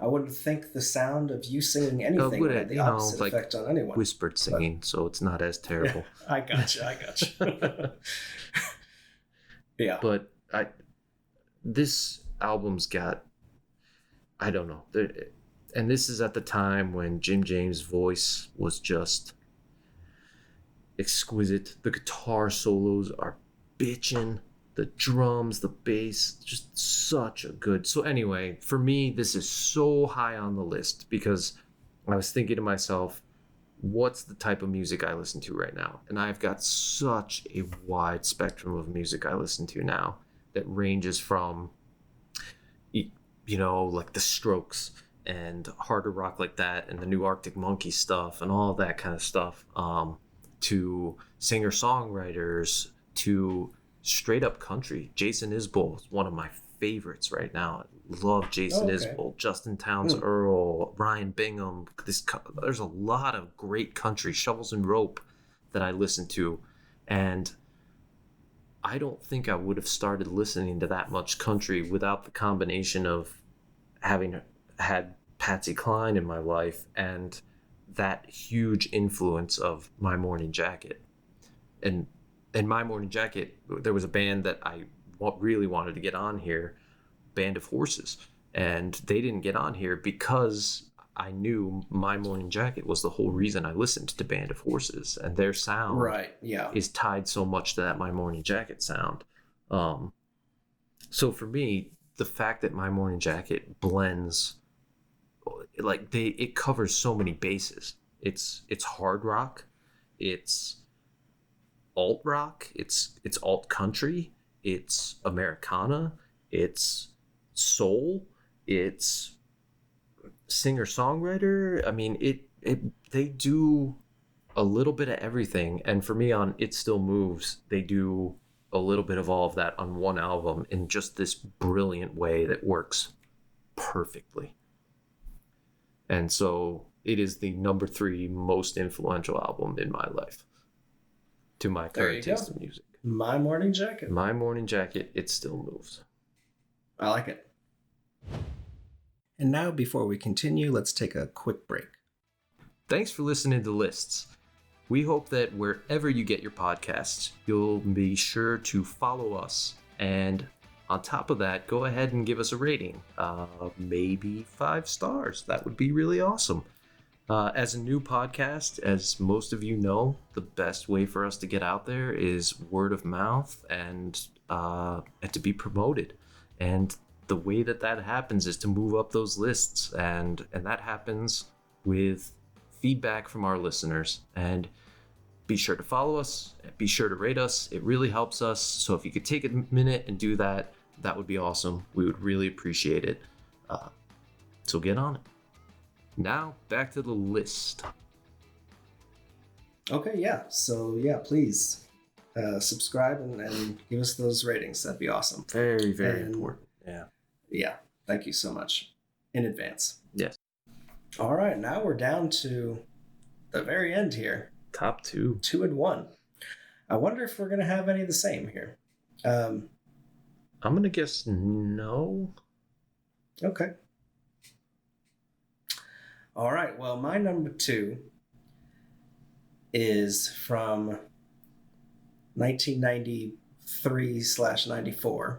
I wouldn't think the sound of you singing anything had the opposite effect on anyone. Whispered singing, so it's not as terrible. I gotcha. Yeah. But this album's got, I don't know, and this is at the time when Jim James' voice was just exquisite. The guitar solos are bitchin'. The drums, the bass, just such a good... So anyway, for me, this is so high on the list because I was thinking to myself, what's the type of music I listen to right now? And I've got such a wide spectrum of music I listen to now that ranges from, like the Strokes and harder rock like that and the new Arctic Monkey stuff and all that kind of stuff, to singer-songwriters, to straight up country. Jason Isbell is one of my favorites right now. love Jason Okay. Isbell, Justin Townes Earl, Ryan Bingham. There's a lot of great country, Shovels and Rope, that I listen to, and I don't think I would have started listening to that much country without the combination of having had Patsy Cline in my life and that huge influence of My Morning Jacket. And in My Morning Jacket, there was a band that I really wanted to get on here, Band of Horses, and they didn't get on here because I knew My Morning Jacket was the whole reason I listened to Band of Horses, and their sound is tied so much to that My Morning Jacket sound. So for me, the fact that My Morning Jacket blends, like it covers so many bases. It's hard rock, it's alt rock, it's alt country, it's Americana, it's soul, it's singer-songwriter. I mean, they do a little bit of everything, and for me on It Still Moves, they do a little bit of all of that on one album in just this brilliant way that works perfectly. And so it is the number 3 most influential album in my life to my current taste of music. My Morning Jacket. My Morning Jacket, It Still Moves. I like it. And now, before we continue, let's take a quick break. Thanks for listening to Lists. We hope that wherever you get your podcasts, you'll be sure to follow us. And on top of that, go ahead and give us a rating. Maybe 5 stars. That would be really awesome. As a new podcast, as most of you know, the best way for us to get out there is word of mouth and to be promoted. And the way that happens is to move up those lists, and that happens with feedback from our listeners. And be sure to follow us, be sure to rate us. It really helps us. So if you could take a minute and do that, that would be awesome. We would really appreciate it. So get on it. Now, back to the list. Okay, yeah. So, yeah, please subscribe and give us those ratings. That'd be awesome. Very, very important. Yeah. Yeah. Thank you so much in advance. Yes. All right. Now we're down to the very end here. Top 2. 2 and 1. I wonder if we're going to have any of the same here. I'm going to guess no. Okay. All right. Well, my number 2 is from 1993/94.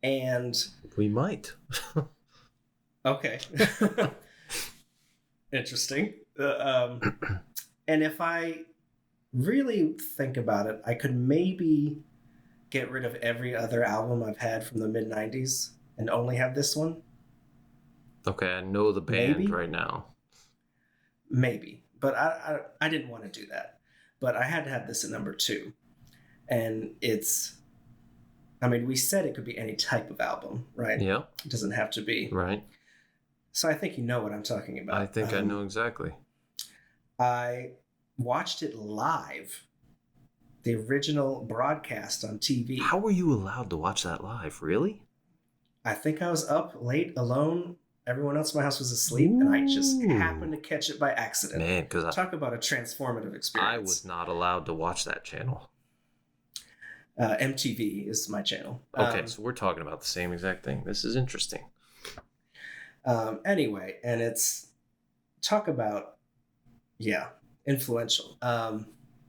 And we might. Okay. Interesting. And if I really think about it, I could maybe get rid of every other album I've had from the mid-90s and only have this one. Okay, I know the band right now. Maybe. But I didn't want to do that. But I had to have this at number 2. And it's... I mean, we said it could be any type of album, right? Yeah. It doesn't have to be. Right. So I think you know what I'm talking about. I think I know exactly. I watched it live. The original broadcast on TV. How were you allowed to watch that live? Really? I think I was up late alone. Everyone else in my house was asleep, and I just happened to catch it by accident. Man, because talk about a transformative experience. I was not allowed to watch that channel. MTV is my channel. Okay, so we're talking about the same exact thing. This is interesting. Anyway, and it's talk about, influential.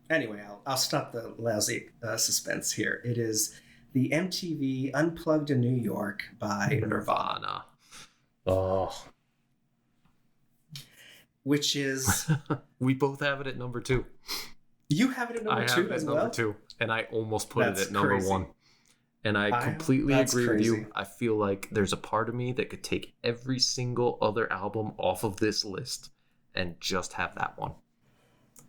Anyway, I'll stop the lousy suspense here. It is the MTV Unplugged in New York by Nirvana. Oh. Which is... We both have it at number 2. You have it at number 2 it as at well? number 2, and I almost put it at number crazy. 1. And I completely agree with crazy. you. I feel like there's a part of me that could take every single other album off of this list and just have that one.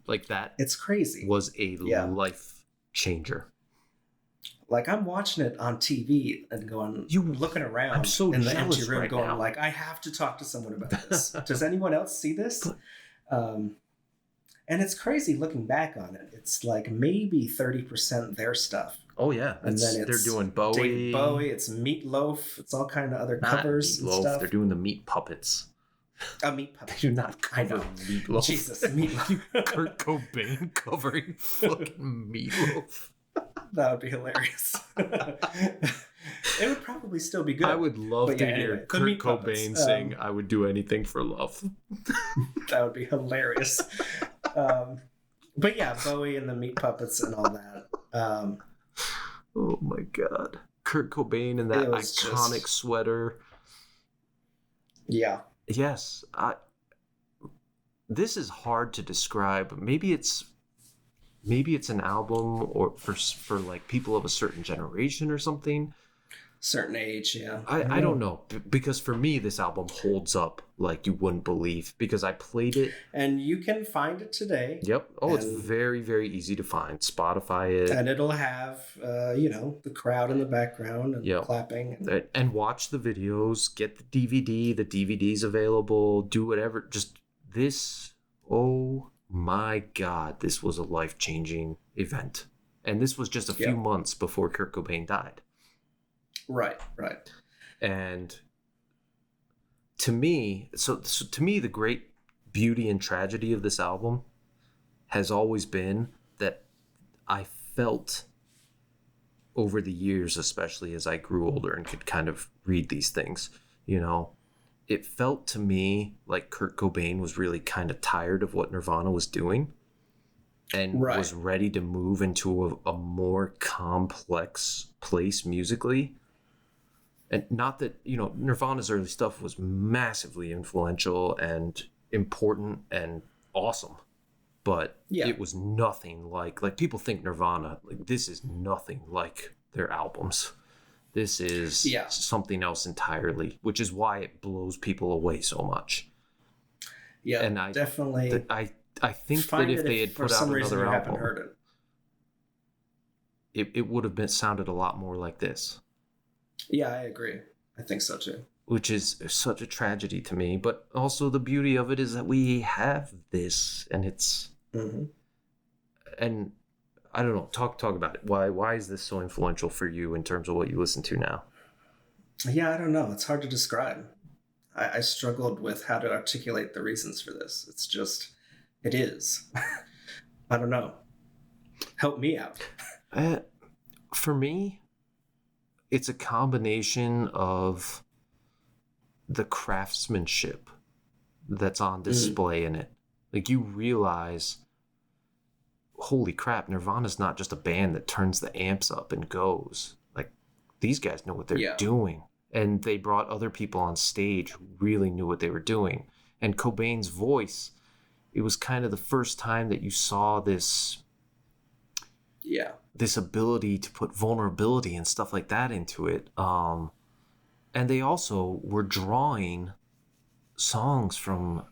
Like that. It's crazy. Was a life changer. Like I'm watching it on TV and going, looking around I'm so in the empty jealous room right going now. like, I have to talk to someone about this. Does anyone else see this? And And it's crazy looking back on it. It's like maybe 30% their stuff. Oh yeah, and then they're doing Bowie. David Bowie. It's Meatloaf. It's all kind of other covers and stuff. They're doing the Meat Puppets. Meat Puppets. They do not cover Meatloaf. Jesus, Meatloaf. Kurt Cobain covering fucking Meatloaf. That would be hilarious. It would probably still be good. I would love to hear Kurt Cobain sing "I Would Do Anything for Love." That would be hilarious. But yeah, Bowie and the Meat Puppets and all that. Oh my god, Kurt Cobain in that iconic sweater. Yeah. Yes, this is hard to describe. Maybe it's an album or for like people of a certain generation or something. Certain age, yeah. I don't know, because for me this album holds up like you wouldn't believe, because I played it and you can find it today. Yep. It's very, very easy to find. Spotify it, and it'll have the crowd in the background and clapping and watch the videos, get the DVD. The DVD's available. Do whatever. Just this. Oh my god, this was a life-changing event, and this was just a few months before Kurt Cobain died. Right. And to me, the great beauty and tragedy of this album has always been that I felt over the years, especially as I grew older and could kind of read these things, it felt to me like Kurt Cobain was really kind of tired of what Nirvana was doing and was ready to move into a more complex place musically. And not that, Nirvana's early stuff was massively influential and important and awesome, but it was nothing like people think Nirvana, like this is nothing like their albums. This is something else entirely, which is why it blows people away so much. Yeah, and I definitely. I think that if they had put out another album, haven't heard it would have sounded a lot more like this. Yeah, I agree. I think so too. Which is such a tragedy to me, but also the beauty of it is that we have this, and it's, and I don't know. Talk about it. Why is this so influential for you in terms of what you listen to now? Yeah, I don't know. It's hard to describe. I struggled with how to articulate the reasons for this. It's just, it is. I don't know. Help me out. For me, it's a combination of the craftsmanship that's on display in it. Like, you realize, holy crap, Nirvana's not just a band that turns the amps up and goes. Like, these guys know what they're doing. And they brought other people on stage who really knew what they were doing. And Cobain's voice, it was kind of the first time that you saw this ability to put vulnerability and stuff like that into it. And they also were drawing songs from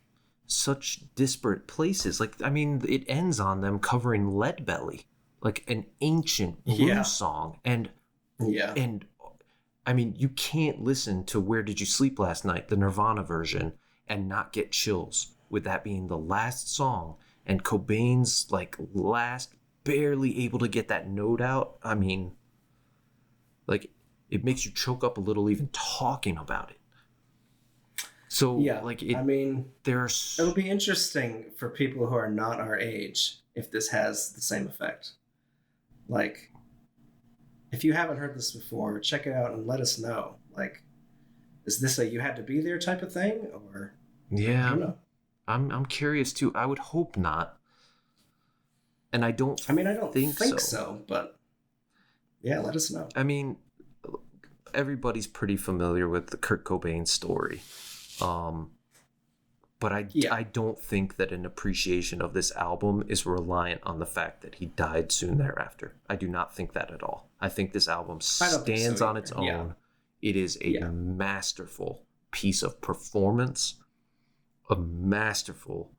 such disparate places. Like, I mean, it ends on them covering Lead Belly, like an ancient blues song. And I mean, you can't listen to Where Did You Sleep Last Night, the Nirvana version, and not get chills, with that being the last song and Cobain's last, barely able to get that note out. I mean, it makes you choke up a little even talking about it. So it'll be interesting for people who are not our age if this has the same effect. Like, if you haven't heard this before, check it out and let us know. Like, is this a you had to be there type of thing, or? Yeah, I don't know. I'm curious too. I would hope not. And I don't think so, but yeah, let us know. I mean, everybody's pretty familiar with the Kurt Cobain story. But I don't think that an appreciation of this album is reliant on the fact that he died soon thereafter. I do not think that at all. I think this album stands on its own. Yeah. It is a masterful piece of performance, a masterful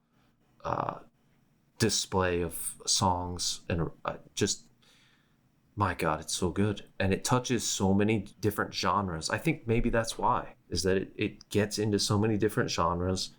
display of songs, and just, my God, it's so good. And it touches so many different genres. I think maybe that's why, is that it gets into so many different genres.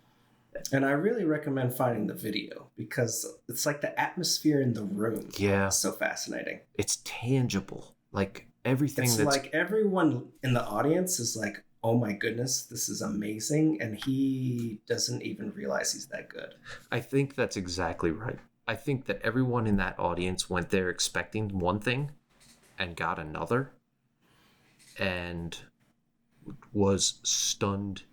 And I really recommend finding the video because it's like the atmosphere in the room. Yeah. Is so fascinating. It's tangible. Like everything it's that's like everyone in the audience is like, oh my goodness, this is amazing. And he doesn't even realize he's that good. I think that's exactly right. I think that everyone in that audience went there expecting one thing and got another and was stunned.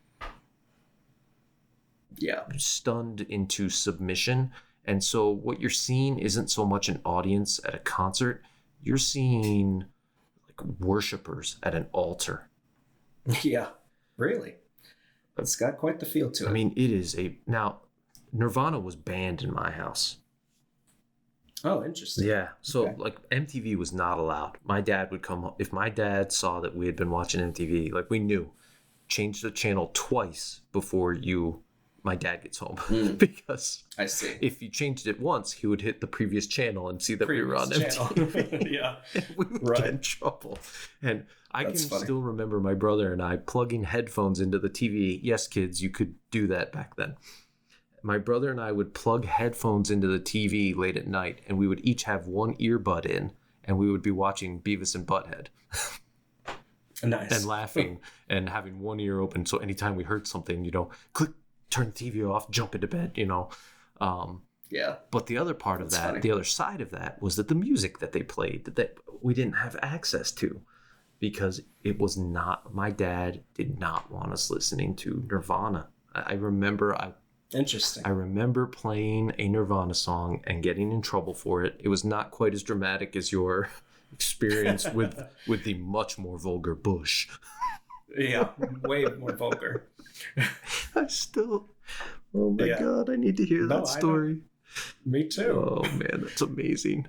Yeah. Stunned into submission. And so what you're seeing isn't so much an audience at a concert. You're seeing like worshipers at an altar. Yeah, really. It's got quite the feel to it. I mean, it is now Nirvana was banned in my house. Oh, interesting. Yeah. So like MTV was not allowed. My dad would come if my dad saw that we had been watching MTV, like we knew, change the channel twice before my dad gets home. Because I see. If you changed it once, he would hit the previous channel and see that we were on MTV. Yeah. We would get in trouble. And I can still remember my brother and I plugging headphones into the TV. Yes, kids, you could do that back then. My brother and I would plug headphones into the TV late at night, and we would each have one earbud in, and we would be watching Beavis and Butthead. Nice. And laughing and having one ear open. So anytime we heard something, click, turn the TV off, jump into bed, Yeah. But the other part of that, the other side of that, was that the music that they played that we didn't have access to because it was not, my dad did not want us listening to Nirvana. I remember Interesting. I remember playing a Nirvana song and getting in trouble for it. It was not quite as dramatic as your experience with the much more vulgar Bush. Yeah, way more vulgar. Oh my God, I need to hear that story. Me too. Oh man, that's amazing.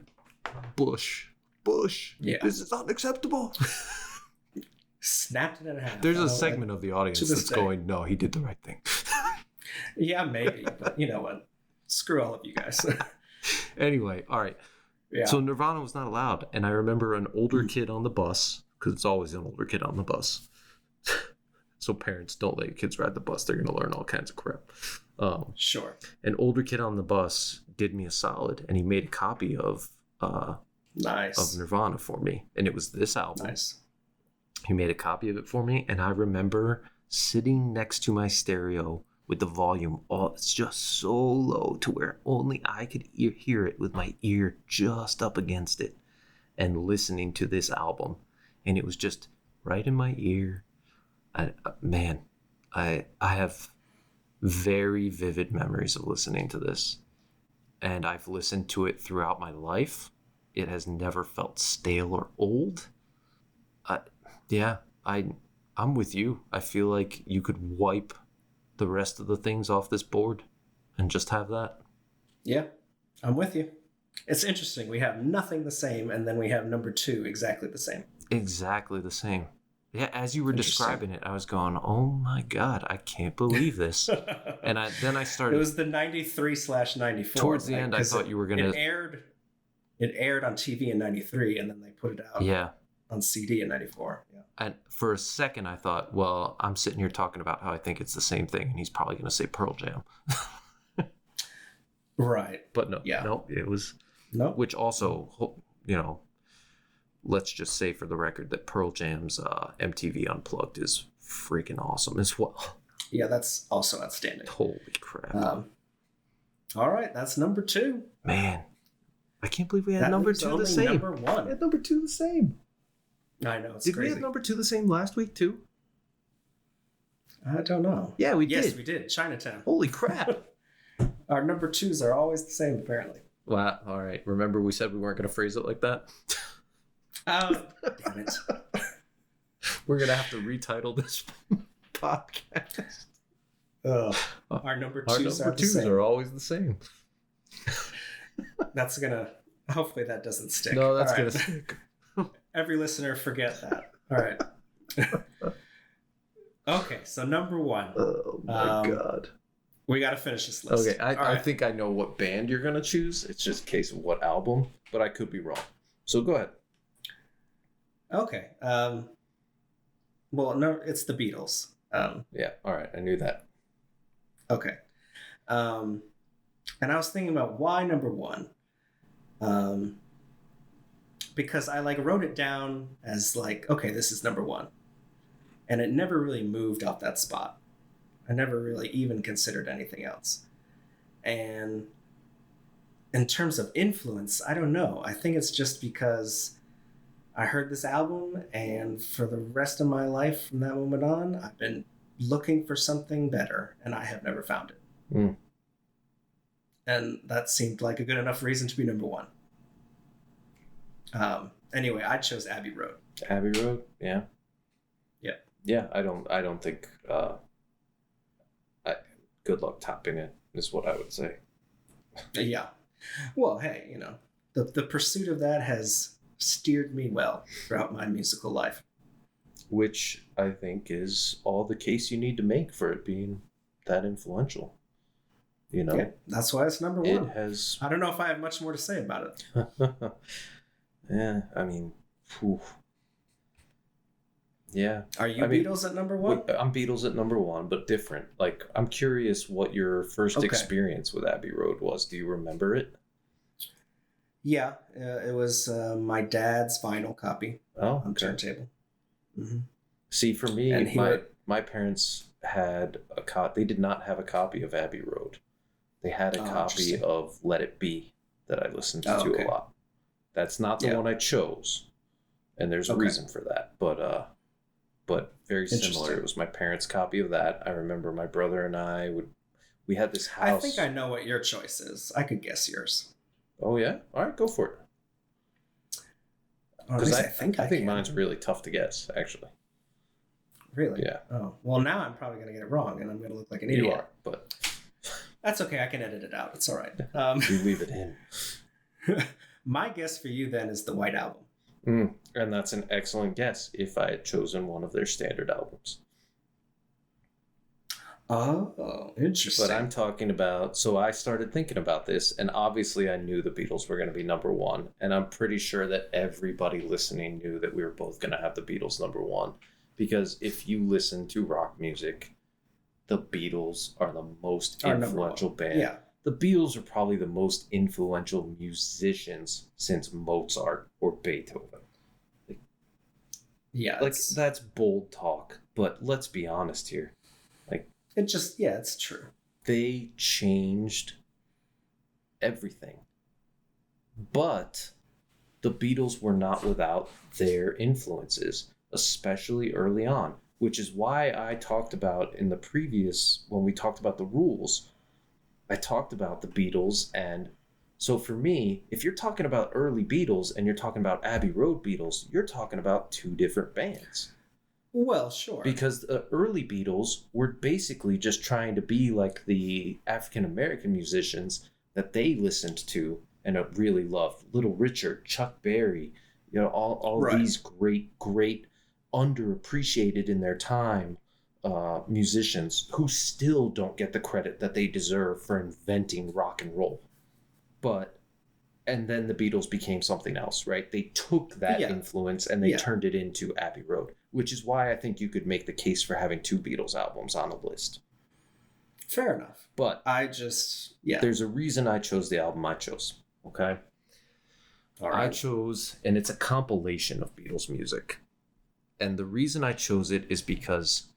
Bush. Yeah. This is unacceptable. Snapped it in half. There's a segment of the audience that's going, no, he did the right thing. Yeah, maybe. But you know what? Screw all of you guys. Anyway, all right. Yeah. So Nirvana was not allowed. And I remember an older kid on the bus, because it's always an older kid on the bus. So parents, don't let your kids ride the bus. They're going to learn all kinds of crap. Sure. An older kid on the bus did me a solid, and he made a copy of Nirvana for me. And it was this album. Nice. He made a copy of it for me, and I remember sitting next to my stereo with the volume it's just so low to where only I could hear it with my ear just up against it and listening to this album. And it was just right in my ear. I have very vivid memories of listening to this. And I've listened to it throughout my life. It has never felt stale or old. I'm with you. I feel like you could wipe the rest of the things off this board and just have that. Yeah, I'm with you. It's interesting. We have nothing the same, and then we have number 2 exactly the same. Exactly the same. Yeah, as you were describing it, I was going, oh my God, I can't believe this. And then I started... It was the 93/94. Towards the end, I thought you were going to... It aired on TV in 93, and then they put it out on CD in 94. Yeah. And for a second, I thought, well, I'm sitting here talking about how I think it's the same thing, and he's probably going to say Pearl Jam. Right. But no, it was... No. Which also, let's just say for the record that Pearl Jam's MTV Unplugged is freaking awesome as well. Yeah, that's also outstanding. Holy crap. All right, that's number 2. Man, I can't believe we had number 2 the same. Number 1. We had number 2 the same. I know, it's crazy. Did we have number 2 the same last week too? I don't know. Yeah, we did. Yes, we did. Chinatown. Holy crap. Our number 2s are always the same, apparently. Wow. All right. Remember we said we weren't going to phrase it like that? Damn it. We're going to have to retitle this podcast. Our number 2s are always the same. That's going to... Hopefully that doesn't stick. No, that's going to stick. Every listener, forget that. All right. Okay, so number 1. Oh, my God. We got to finish this list. Okay, I think I know what band you're going to choose. It's just a case of what album, but I could be wrong. So go ahead. Okay. Well, no, it's the Beatles. Yeah, all right. I knew that. Okay. And I was thinking about why number one. Because I like wrote it down as like, okay, this is number one. And it never really moved off that spot. I never really even considered anything else. And in terms of influence, I don't know. I think it's just because I heard this album, and for the rest of my life from that moment on, I've been looking for something better, and I have never found it. Mm. And that seemed like a good enough reason to be number one. Anyway, I chose Abbey Road. Abbey Road, yeah. Yeah. Yeah, I don't think good luck topping it is what I would say. Yeah. Well, hey, you know, the pursuit of that has steered me well throughout my musical life. Which I think is all the case you need to make for it being that influential. You know? Yeah, that's why it's number one. It has... I don't know if I have much more to say about it. Yeah, I mean, whew. Yeah. Are you Beatles at number one? I'm Beatles at number one, but different. Like, I'm curious what your first experience with Abbey Road was. Do you remember it? Yeah, it was my dad's vinyl copy on turntable. Mm-hmm. See, for me, my parents had a copy. They did not have a copy of Abbey Road. They had a copy of Let It Be that I listened to a lot. That's not the one I chose, and there's a reason for that. But very similar. It was my parents' copy of that. I remember my brother and we had this house. I think I know what your choice is. I could guess yours. Oh yeah? All right, go for it. Because I think mine's really tough to guess, actually. Really? Yeah. Oh, well, now I'm probably going to get it wrong, and I'm going to look like an idiot. You are, but... That's okay. I can edit it out. It's all right. We leave it in. My guess for you, then, is the White Album. And that's an excellent guess if I had chosen one of their standard albums. Oh, interesting. But I'm talking about... So I started thinking about this, and obviously I knew the Beatles were going to be number one, and I'm pretty sure that everybody listening knew that we were both going to have the Beatles number one. Because if you listen to rock music, the Beatles are the most influential band. Yeah. The Beatles are probably the most influential musicians since Mozart or Beethoven. That's bold talk, but let's be honest here. It's true. They changed everything. But the Beatles were not without their influences, especially early on, which is why I talked about when we talked about the rules, I talked about the Beatles. And so for me, if you're talking about early Beatles and you're talking about Abbey Road Beatles, you're talking about two different bands. Well, sure. Because the early Beatles were basically just trying to be like the African-American musicians that they listened to and really loved. Little Richard, Chuck Berry, all these great underappreciated in their time musicians who still don't get the credit that they deserve for inventing rock and roll. And then the Beatles became something else, right? They took that influence and they turned it into Abbey Road, which is why I think you could make the case for having two Beatles albums on the list. Fair enough. But there's a reason I chose the album I chose, okay? All right. I chose, and it's a compilation of Beatles music. And the reason I chose it is because...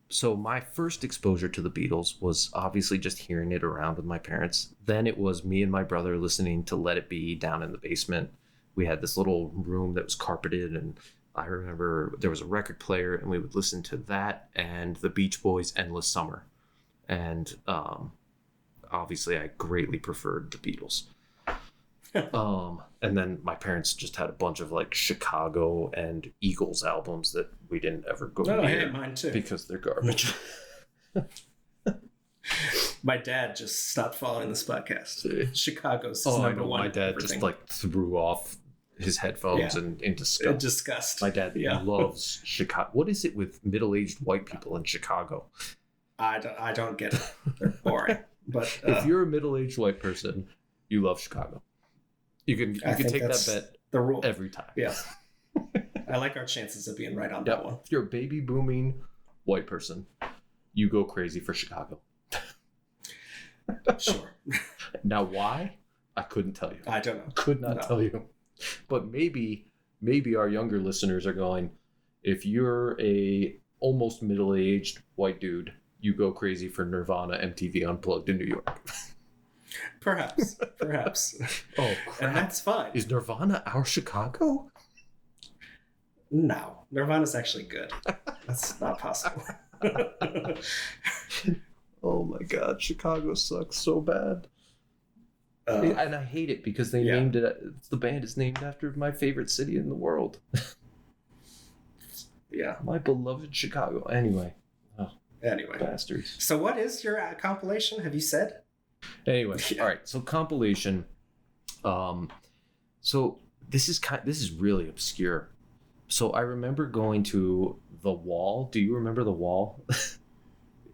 So my first exposure to the Beatles was obviously just hearing it around with my parents. Then it was me and my brother listening to Let It Be down in the basement. We had this little room that was carpeted, and I remember there was a record player, and we would listen to that and the Beach Boys' Endless Summer. And obviously I greatly preferred the Beatles. And then my parents just had a bunch of like Chicago and Eagles albums that we didn't ever go near. I hate mine too. Because they're garbage. My dad just stopped following this podcast. Chicago's number one. My dad just like threw off his headphones and in disgust. Disgust. My dad loves Chicago. What is it with middle-aged white people in Chicago? I don't get it. They're boring. But if you're a middle-aged white person, you love Chicago. You can take that bet the rule every time. Yeah. I like our chances of being right on that one. If you're a baby booming white person, you go crazy for Chicago. Sure. Now, why? I couldn't tell you. I don't know. Could not tell you. But maybe our younger listeners are going, if you're a almost middle-aged white dude, you go crazy for Nirvana MTV Unplugged in New York. Perhaps. Oh, crap. And that's fine. Is Nirvana our Chicago? No. Nirvana's actually good. That's not possible. Oh my God, Chicago sucks so bad. And I hate it because they named it. The band is named after my favorite city in the world. Yeah. My beloved Chicago. Anyway. Anyway. Bastards. So what is your compilation? Have you said? Anyway. Yeah. All right. So compilation. So this is really obscure. So I remember going to The Wall. Do you remember The Wall?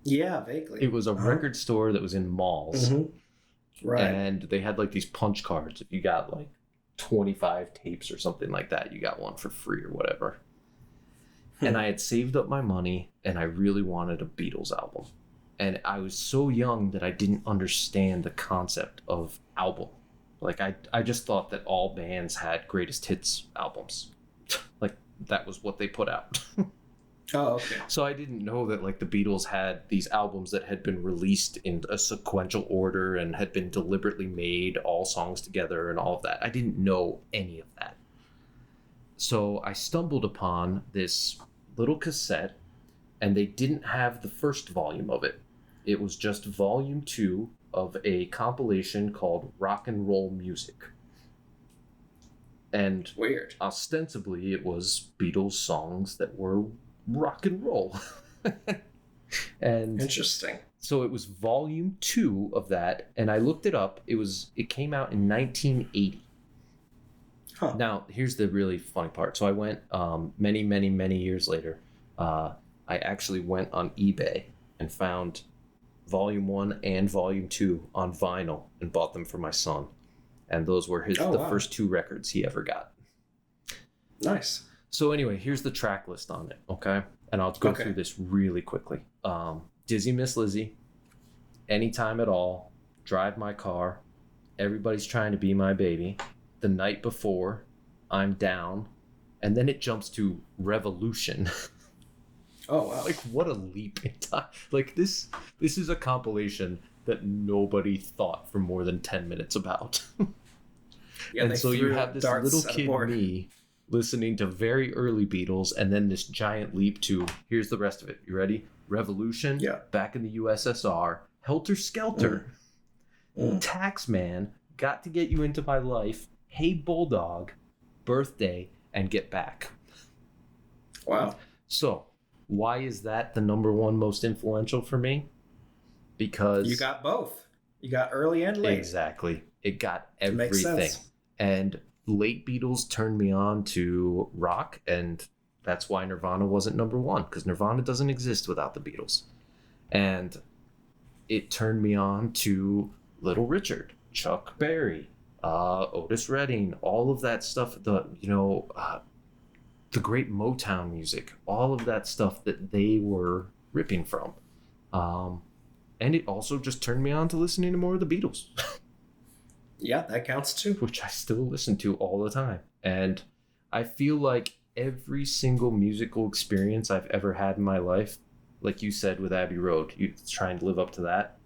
Yeah, vaguely. It was a record store that was in malls. Mm-hmm. Right. And they had like these punch cards. If you got like 25 tapes or something like that, you got one for free or whatever. And I had saved up my money and I really wanted a Beatles album. And I was so young that I didn't understand the concept of album. Like I just thought that all bands had greatest hits albums. Like that was what they put out. Oh, okay. So I didn't know that like the Beatles had these albums that had been released in a sequential order and had been deliberately made, all songs together and all of that. I didn't know any of that. So I stumbled upon this little cassette, and they didn't have the first volume of it. It was just volume 2 of a compilation called Rock and Roll Music. And weird. Ostensibly, it was Beatles songs that were rock and roll. And interesting. So it was volume 2 of that, and I looked it up. It came out in 1980. Huh. Now, here's the really funny part. So I went many years later. I actually went on eBay and found volume 1 and volume 2 on vinyl and bought them for my son. And those were the first 2 records he ever got. Nice. So anyway, here's the track list on it, okay? And I'll go through this really quickly. Dizzy Miss Lizzy, Anytime at All, Drive My Car, Everybody's Trying to Be My Baby, The Night Before, I'm Down, and then it jumps to Revolution. Oh, wow. Like, what a leap in time. Like, this is a compilation that nobody thought for more than 10 minutes about. Yeah, and so you have this little kid me listening to very early Beatles, and then this giant leap to, here's the rest of it. You ready? Revolution, Back in the USSR, Helter Skelter, Taxman, Got to Get You Into My Life, Hey Bulldog, Birthday, and Get Back. Wow. So, why is that the number 1 most influential for me? Because you got both. You got early and late. Exactly. It got everything. And late Beatles turned me on to rock, and that's why Nirvana wasn't number 1, because Nirvana doesn't exist without the Beatles. And it turned me on to Little Richard, Chuck Berry, Otis Redding, all of that stuff, the great Motown music, all of that stuff that they were ripping from. And it also just turned me on to listening to more of the Beatles. Yeah, that counts too. Which I still listen to all the time. And I feel like every single musical experience I've ever had in my life, like you said with Abbey Road, you trying to live up to that.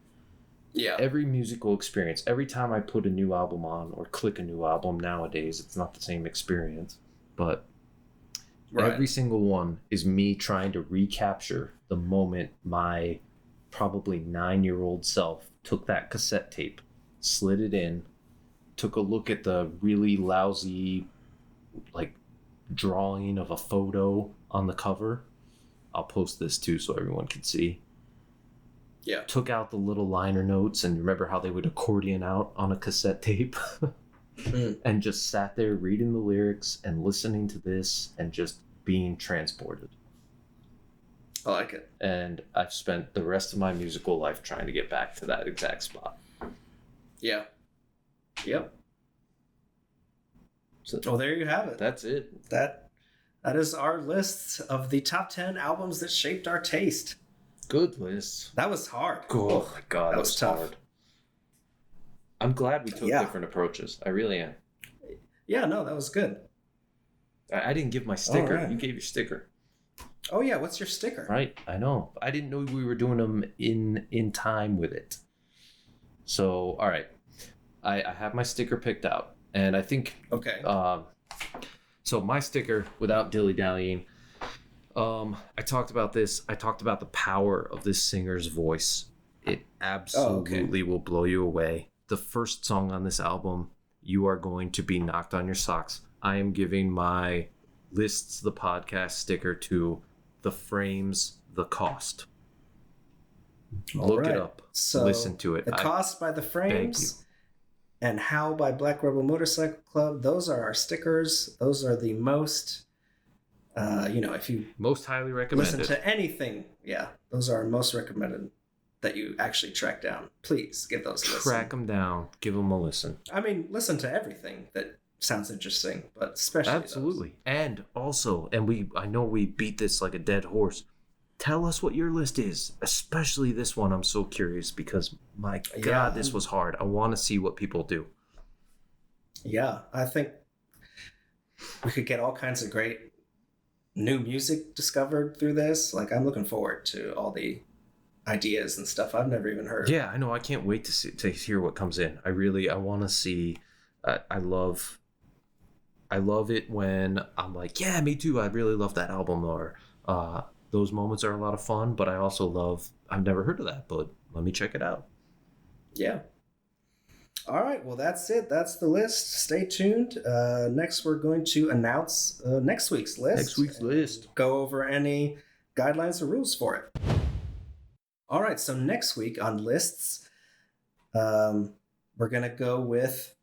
Yeah. Every musical experience, every time I put a new album on or click a new album nowadays, it's not the same experience. But every single one is me trying to recapture the moment my probably 9-year-old self took that cassette tape, slid it in, took a look at the really lousy like drawing of a photo on the cover. I'll post this too so everyone can see. Yeah. Took out the little liner notes, and remember how they would accordion out on a cassette tape? And just sat there reading the lyrics and listening to this and just being transported. I like it. And I've spent the rest of my musical life trying to get back to that exact spot. Yeah. Yep. So, well, there you have it. That's it. That is our list of the top 10 albums that shaped our taste. Good list. That was hard. Oh my God, that was tough. Hard. I'm glad we took different approaches. I really am. Yeah, no, that was good. I didn't give my sticker. Right. You gave your sticker. Oh yeah, what's your sticker? Right, I know. I didn't know we were doing them in time with it. So, all right. I have my sticker picked out. And I think... Okay. So my sticker, without dilly-dallying, I talked about this. I talked about the power of this singer's voice. It absolutely will blow you away. The first song on this album, you are going to be knocked on your socks. I am giving my Lists the Podcast sticker to The Frames, The Cost. Look it up. So listen to it. The Cost by The Frames and How by Black Rebel Motorcycle Club. Those are our stickers. Those are the most, if you most highly recommended. Listen to anything. Yeah, those are most recommended that you actually track down. Please give those a listen. Track them down. Give them a listen. I mean, listen to everything that sounds interesting, but especially absolutely. Those. And also, I know we beat this like a dead horse. Tell us what your list is, especially this one. I'm so curious because, my God, this was hard. I want to see what people do. Yeah, I think we could get all kinds of great new music discovered through this. Like, I'm looking forward to all the ideas and stuff I've never even heard. Yeah, I know. I can't wait to hear what comes in. I want to see. I love it when I'm like, yeah, me too. I really love that album. Or those moments are a lot of fun. But I also I've never heard of that, but let me check it out. Yeah. All right. Well, that's it. That's the list. Stay tuned. Next, we're going to announce next week's list. Go over any guidelines or rules for it. All right. So next week on lists, we're going to go with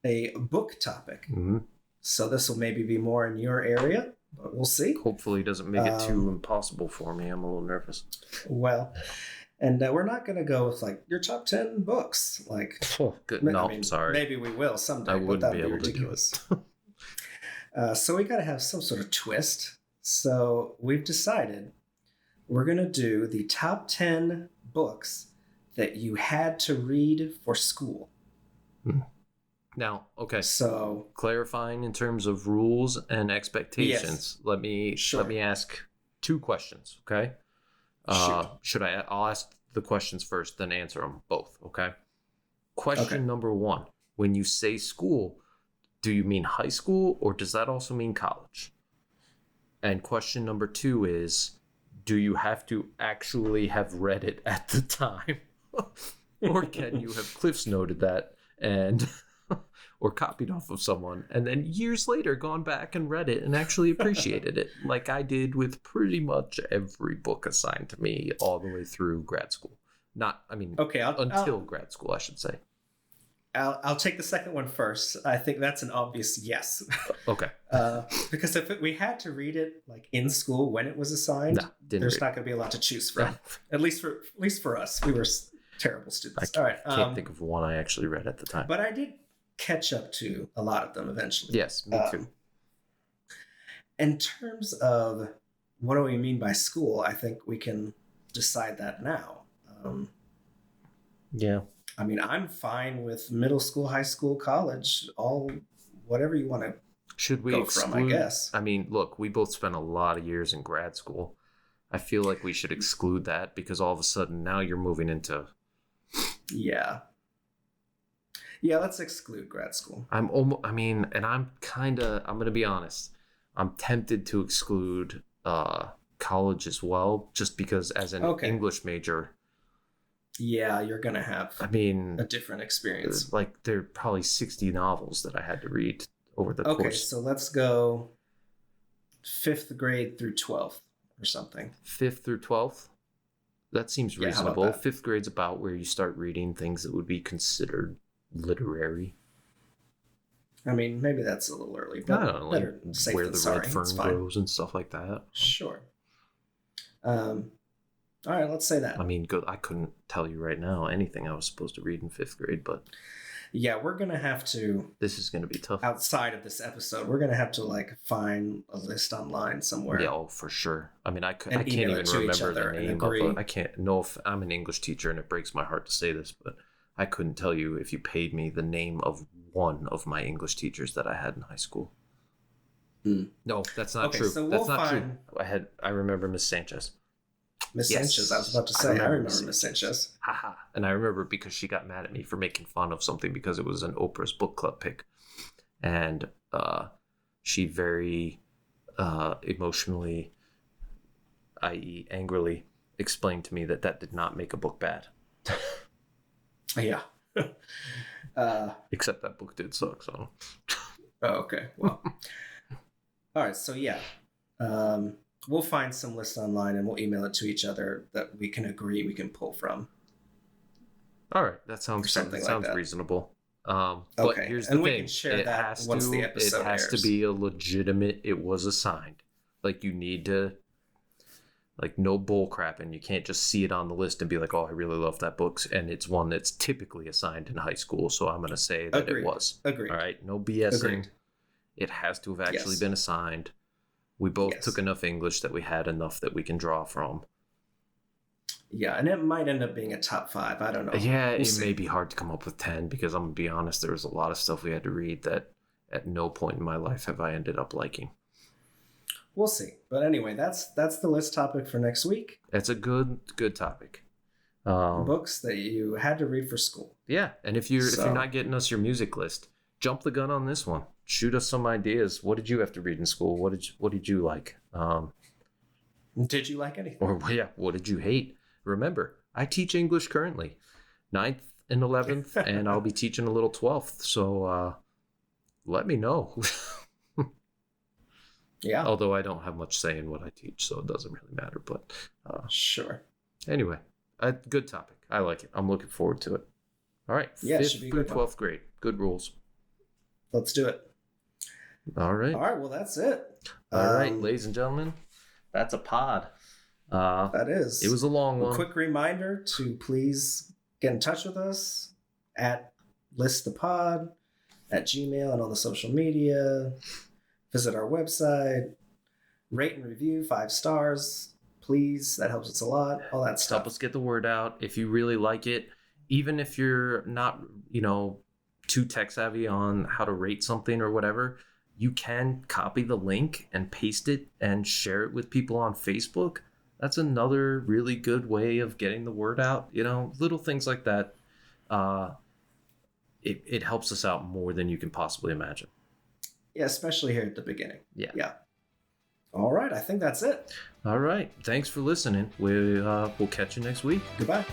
a book topic. Mm-hmm. So this will maybe be more in your area, but we'll see. Hopefully it doesn't make it too impossible for me. I'm a little nervous. Well, and we're not going to go with like your top 10 books. Like, good. No, I'm sorry. Maybe we will someday. I wouldn't be able ridiculous. To do it. So we got to have some sort of twist. So we've decided we're going to do the top 10 books that you had to read for school. Now, okay. So clarifying in terms of rules and expectations, let me ask two questions, okay? I'll ask the questions first, then answer them both, okay? Question number one. When you say school, do you mean high school or does that also mean college? And question number two is, do you have to actually have read it at the time? Or can you have Cliff's noted that and or copied off of someone and then years later gone back and read it and actually appreciated it, like I did with pretty much every book assigned to me all the way through grad school. Until grad school, I should say. I'll take the second one first. I think that's an obvious yes. Okay. Because if we had to read it like in school when it was assigned, there's not going to be a lot to choose from. at least for us, we were terrible students. I can't think of one I actually read at the time. But I did catch up to a lot of them eventually. Yes, me too. In terms of what do we mean by school, I think we can decide that now. Yeah. I mean, I'm fine with middle school, high school, college, all whatever you want to should we go exclude, from, I guess. I mean, look, we both spent a lot of years in grad school. I feel like we should exclude that because all of a sudden now you're moving into... Yeah, let's exclude grad school. I'm going to be honest. I'm tempted to exclude college as well, just because as an English major... Yeah, you're going to have a different experience. Like, there are probably 60 novels that I had to read over the course. Okay, so let's go 5th grade through 12th or something. 5th through 12th? That seems reasonable. That? 5th grade's about where you start reading things that would be considered literary. I mean, maybe that's a little early, but I don't know, better like safe where than the sorry. red fern grows and stuff like that. Sure. All right, let's say that. I mean, good. I couldn't tell you right now anything I was supposed to read in 5th grade, but... Yeah, we're going to have to... This is going to be tough. Outside of this episode, we're going to have to, find a list online somewhere. Yeah, for sure. I mean, I can't even remember the name of it. I can't know if I'm an English teacher, and it breaks my heart to say this, but I couldn't tell you if you paid me the name of one of my English teachers that I had in high school. No, that's not true. So that's not true. I remember Miss Sanchez. Miss Sanchez, I was about to say, I remember Miss Sanchez. Haha. And I remember because she got mad at me for making fun of something because it was an Oprah's book club pick. And she very emotionally, i.e. angrily, explained to me that did not make a book bad. Yeah. Except that book did suck, so. Oh, okay. Well. All right. So, yeah. We'll find some list online and we'll email it to each other that we can agree we can pull from. All right. That sounds reasonable. But okay. Here's the thing. We can share that once the episode It has airs. to be a legitimate, it was assigned. Like, you need to, like, no bull crapping. You can't just see it on the list and be like, oh, I really love that book. And it's one that's typically assigned in high school. So I'm going to say that it was. Agreed. All right. No BSing. It has to have actually been assigned. We both took enough English that we had enough that we can draw from. Yeah, and it might end up being a top 5. I don't know. Yeah, it may be hard to come up with 10 because I'm going to be honest, there was a lot of stuff we had to read that at no point in my life have I ended up liking. We'll see. But anyway, that's the list topic for next week. It's a good topic. Books that you had to read for school. Yeah, and if you're not getting us your music list, jump the gun on this one. Shoot us some ideas. What did you have to read in school? What did you like? Did you like anything? Or what did you hate? Remember, I teach English currently, 9th and 11th, and I'll be teaching a little 12th. So let me know. Yeah. Although I don't have much say in what I teach, so it doesn't really matter. But sure. Anyway, good topic. I like it. I'm looking forward to it. All right. Yeah, 5th through 12th grade. Good rules. Let's do it. All right. Well, that's it. All right, ladies and gentlemen, that's a pod. That is. It was a long one. A quick reminder to please get in touch with us at listthepod at Gmail and on the social media. Visit our website. Rate and review 5 stars. Please. That helps us a lot. All that stuff. Help us get the word out. If you really like it, even if you're not, too tech savvy on how to rate something or whatever, you can copy the link and paste it and share it with people on Facebook. That's another really good way of getting the word out. Little things like that. It helps us out more than you can possibly imagine. Yeah, especially here at the beginning. Yeah. All right, I think that's it. All right. Thanks for listening. We'll catch you next week. Goodbye.